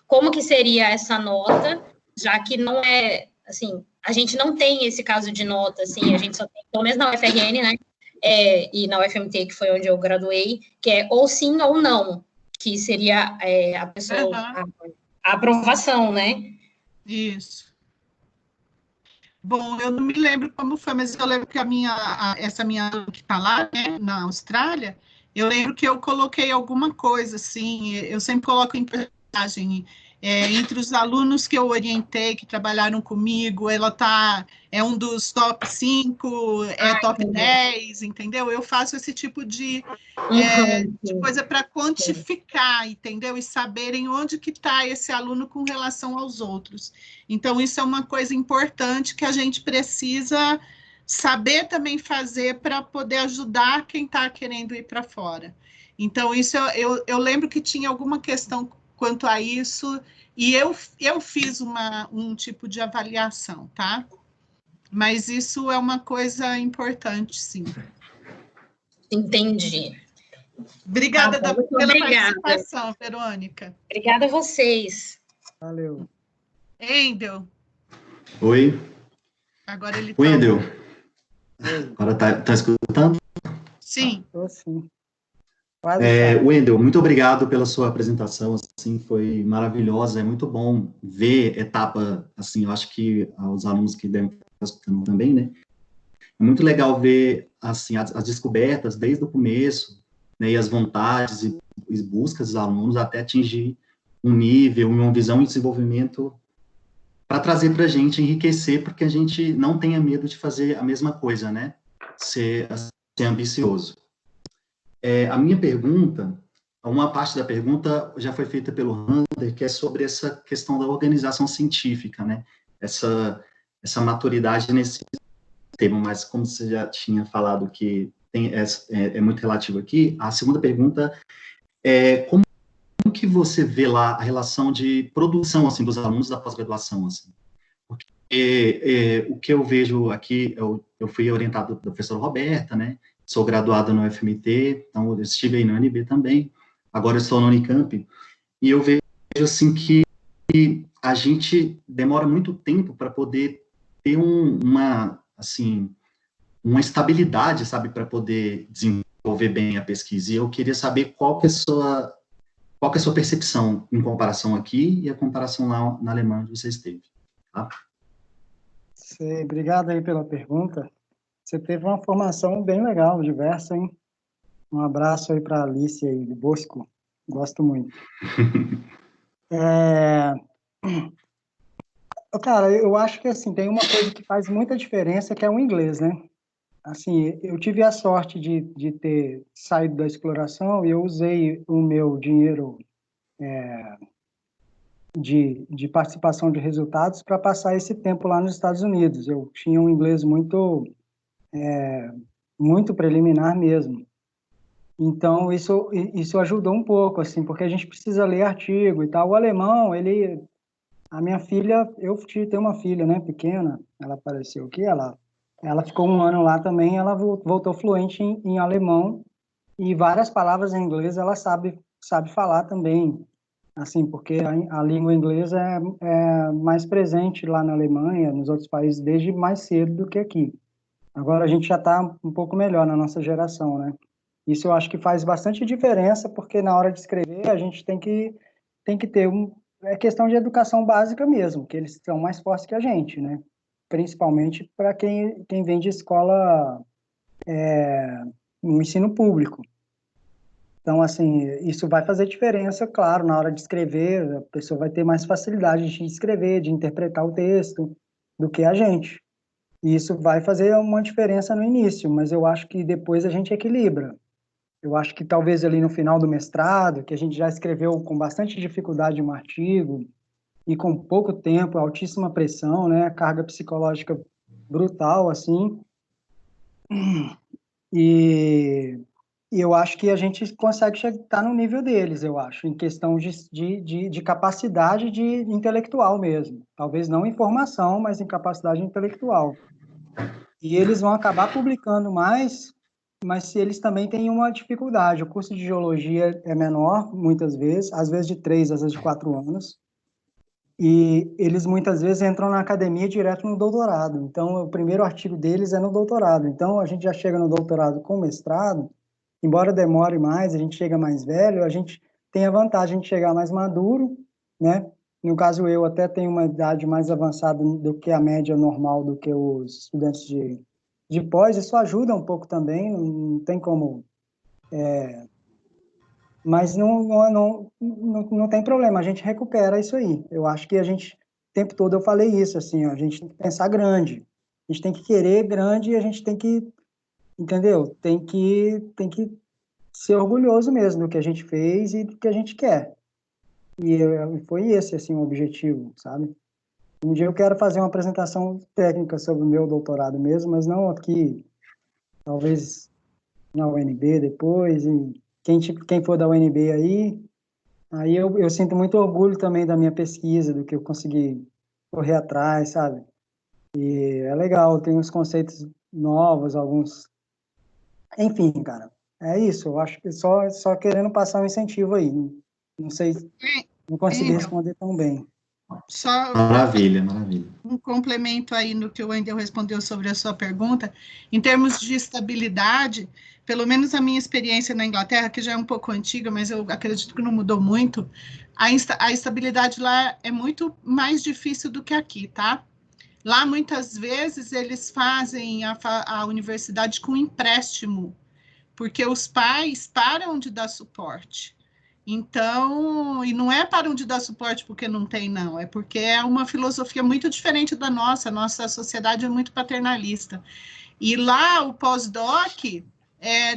como que seria essa nota, já que não é, assim, a gente não tem esse caso de nota, assim, a gente só tem, pelo menos na UFRN, né, e na UFMT, que foi onde eu graduei, que é ou sim ou não, que seria a pessoa, a aprovação, né? Isso. Bom, eu não me lembro como foi, mas eu lembro que essa minha que está lá, né, na Austrália, eu lembro que eu coloquei alguma coisa, assim, eu sempre coloco em personagem, entre os alunos que eu orientei, que trabalharam comigo, ela é um dos top 5, top 10, entendeu? Eu faço esse tipo de coisa para quantificar, entendeu? E saberem onde que está esse aluno com relação aos outros. Então, isso é uma coisa importante que a gente precisa saber também fazer para poder ajudar quem está querendo ir para fora. Então, isso eu lembro que tinha alguma questão quanto a isso, e eu fiz um tipo de avaliação, tá? Mas isso é uma coisa importante, sim. Entendi. Obrigada Tá bom, pela obrigada. participação, Verônica. Obrigada a vocês. Valeu. Endel, Oi, agora ele oi, tá. Endel. Agora tá escutando? Sim. Tô sim. Quase sabe. Wendel, muito obrigado pela sua apresentação, assim, foi maravilhosa, é muito bom ver etapa, assim, eu acho que os alunos que devem estar escutando também, né, é muito legal ver, assim, as descobertas desde o começo, né, e as vontades e buscas dos alunos até atingir um nível, uma visão e desenvolvimento para trazer para a gente, enriquecer, porque a gente não tenha medo de fazer a mesma coisa, né, ser ambicioso. A minha pergunta, uma parte da pergunta já foi feita pelo Hunter, que é sobre essa questão da organização científica, né? Essa maturidade nesse tema, mas como você já tinha falado que é muito relativo aqui, a segunda pergunta é como que você vê lá a relação de produção, assim, dos alunos da pós-graduação, assim? Porque o que eu vejo aqui, eu fui orientado pela professora Roberta, né? Sou graduado no UFMT, então eu estive aí na UNB também, agora eu estou no Unicamp, e eu vejo, assim, que a gente demora muito tempo para poder ter uma estabilidade, sabe, para poder desenvolver bem a pesquisa, e eu queria saber qual que é a sua percepção em comparação aqui e a comparação lá na Alemanha onde você esteve, tá? Obrigado aí pela pergunta. Você teve uma formação bem legal, diversa, hein? Um abraço aí para a Alice aí, do Bosco. Gosto muito. Cara, eu acho que, assim, tem uma coisa que faz muita diferença, que é o inglês, né? Assim, eu tive a sorte de ter saído da exploração e eu usei o meu dinheiro de participação de resultados para passar esse tempo lá nos Estados Unidos. Eu tinha um inglês muito preliminar mesmo. Então, isso ajudou um pouco, assim, porque a gente precisa ler artigo e tal. O alemão, a minha filha, eu tenho uma filha, né, pequena, ela apareceu aqui, ela ficou um ano lá também, ela voltou fluente em alemão e várias palavras em inglês ela sabe falar também, assim, porque a língua inglesa é mais presente lá na Alemanha, nos outros países, desde mais cedo do que aqui. Agora a gente já está um pouco melhor na nossa geração, né? Isso eu acho que faz bastante diferença, porque na hora de escrever a gente tem que ter é questão de educação básica mesmo, que eles são mais fortes que a gente, né? Principalmente para quem vem de escola no ensino público. Então, assim, isso vai fazer diferença, claro, na hora de escrever, a pessoa vai ter mais facilidade de escrever, de interpretar o texto, do que a gente. E isso vai fazer uma diferença no início, mas eu acho que depois a gente equilibra. Eu acho que talvez ali no final do mestrado, que a gente já escreveu com bastante dificuldade um artigo, e com pouco tempo, altíssima pressão, né, carga psicológica brutal, assim, e eu acho que a gente consegue estar no nível deles, eu acho, em questão de capacidade intelectual mesmo. Talvez não em formação, mas em capacidade intelectual. E eles vão acabar publicando mais, mas se eles também têm uma dificuldade. O curso de geologia é menor, muitas vezes, às vezes de 3, às vezes de 4 anos. E eles muitas vezes entram na academia direto no doutorado. Então, o primeiro artigo deles é no doutorado. Então, a gente já chega no doutorado com mestrado, embora demore mais, a gente chega mais velho, a gente tem a vantagem de chegar mais maduro, né? No caso, eu até tenho uma idade mais avançada do que a média normal do que os estudantes de pós, isso ajuda um pouco também, não tem como... mas não tem problema, a gente recupera isso aí. Eu acho que a gente, o tempo todo eu falei isso, assim, ó, a gente tem que pensar grande, a gente tem que querer grande e a gente tem que, entendeu? Tem que ser orgulhoso mesmo do que a gente fez e do que a gente quer. E foi esse, assim, o objetivo, sabe? Um dia eu quero fazer uma apresentação técnica sobre o meu doutorado mesmo, mas não aqui, talvez na UNB depois, e quem for da UNB aí eu sinto muito orgulho também da minha pesquisa, do que eu consegui correr atrás, sabe? E é legal, tem uns conceitos novos, alguns... Enfim, cara, é isso, eu acho que só querendo passar um incentivo aí, não sei, não consegui responder tão bem. Só Maravilha, maravilha. um complemento aí no que o Wendel respondeu sobre a sua pergunta, em termos de estabilidade, pelo menos a minha experiência na Inglaterra, que já é um pouco antiga, mas eu acredito que não mudou muito, a estabilidade lá é muito mais difícil do que aqui, tá? Lá, muitas vezes, eles fazem a universidade com empréstimo, porque os pais param de dar suporte. Então, e não é param de dar suporte porque não tem, não, é porque é uma filosofia muito diferente da nossa, a nossa sociedade é muito paternalista. E lá, o pós-doc,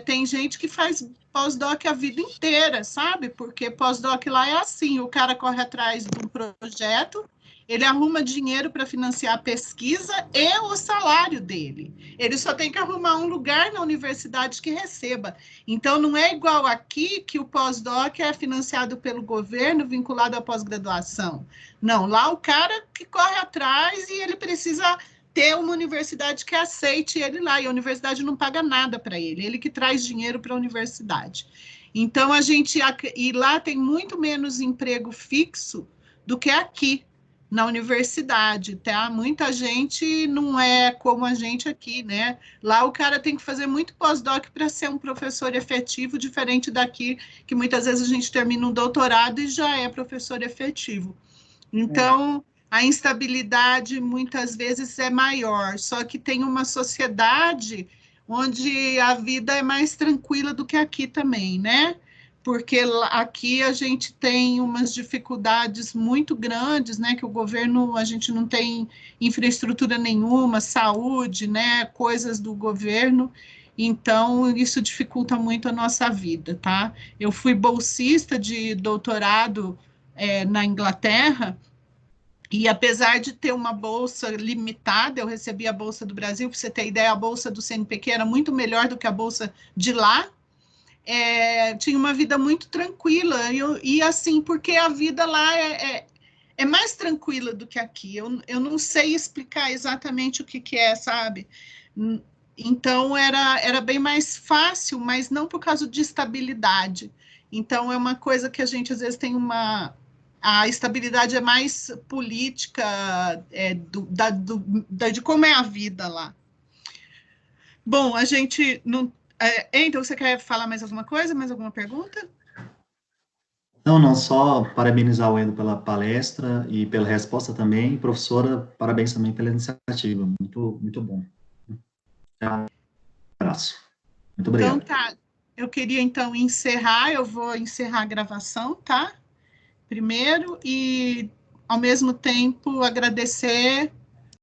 tem gente que faz pós-doc a vida inteira, sabe? Porque pós-doc lá é assim, o cara corre atrás de um projeto, ele arruma dinheiro para financiar a pesquisa e o salário dele. Ele só tem que arrumar um lugar na universidade que receba. Então, não é igual aqui, que o pós-doc é financiado pelo governo, vinculado à pós-graduação. Não, lá o cara que corre atrás e ele precisa ter uma universidade que aceite ele lá, e a universidade não paga nada para ele que traz dinheiro para a universidade. Então, e lá tem muito menos emprego fixo do que aqui, na universidade, tá? Muita gente não é como a gente aqui, né? Lá o cara tem que fazer muito pós-doc para ser um professor efetivo, diferente daqui, que muitas vezes a gente termina um doutorado e já é professor efetivo. Então, a instabilidade muitas vezes é maior, só que tem uma sociedade onde a vida é mais tranquila do que aqui também, né? Porque aqui a gente tem umas dificuldades muito grandes, né? Que o governo, a gente não tem infraestrutura nenhuma, saúde, né? Coisas do governo. Então, isso dificulta muito a nossa vida, tá? Eu fui bolsista de doutorado na Inglaterra, e apesar de ter uma bolsa limitada, eu recebi a Bolsa do Brasil, para você ter ideia, a Bolsa do CNPq era muito melhor do que a Bolsa de lá, tinha uma vida muito tranquila, e assim, porque a vida lá é mais tranquila do que aqui, eu não sei explicar exatamente o que é, sabe? Então, era bem mais fácil, mas não por causa de estabilidade. Então, é uma coisa que a gente, às vezes, tem a estabilidade é mais política, de como é a vida lá. Bom, a gente não... então, você quer falar mais alguma coisa? Mais alguma pergunta? Não, só parabenizar o Wendel pela palestra e pela resposta também. Professora, parabéns também pela iniciativa, muito, muito bom. Um abraço. Muito obrigado. Então, tá. Eu queria, então, eu vou encerrar a gravação, tá? Primeiro, e, ao mesmo tempo, agradecer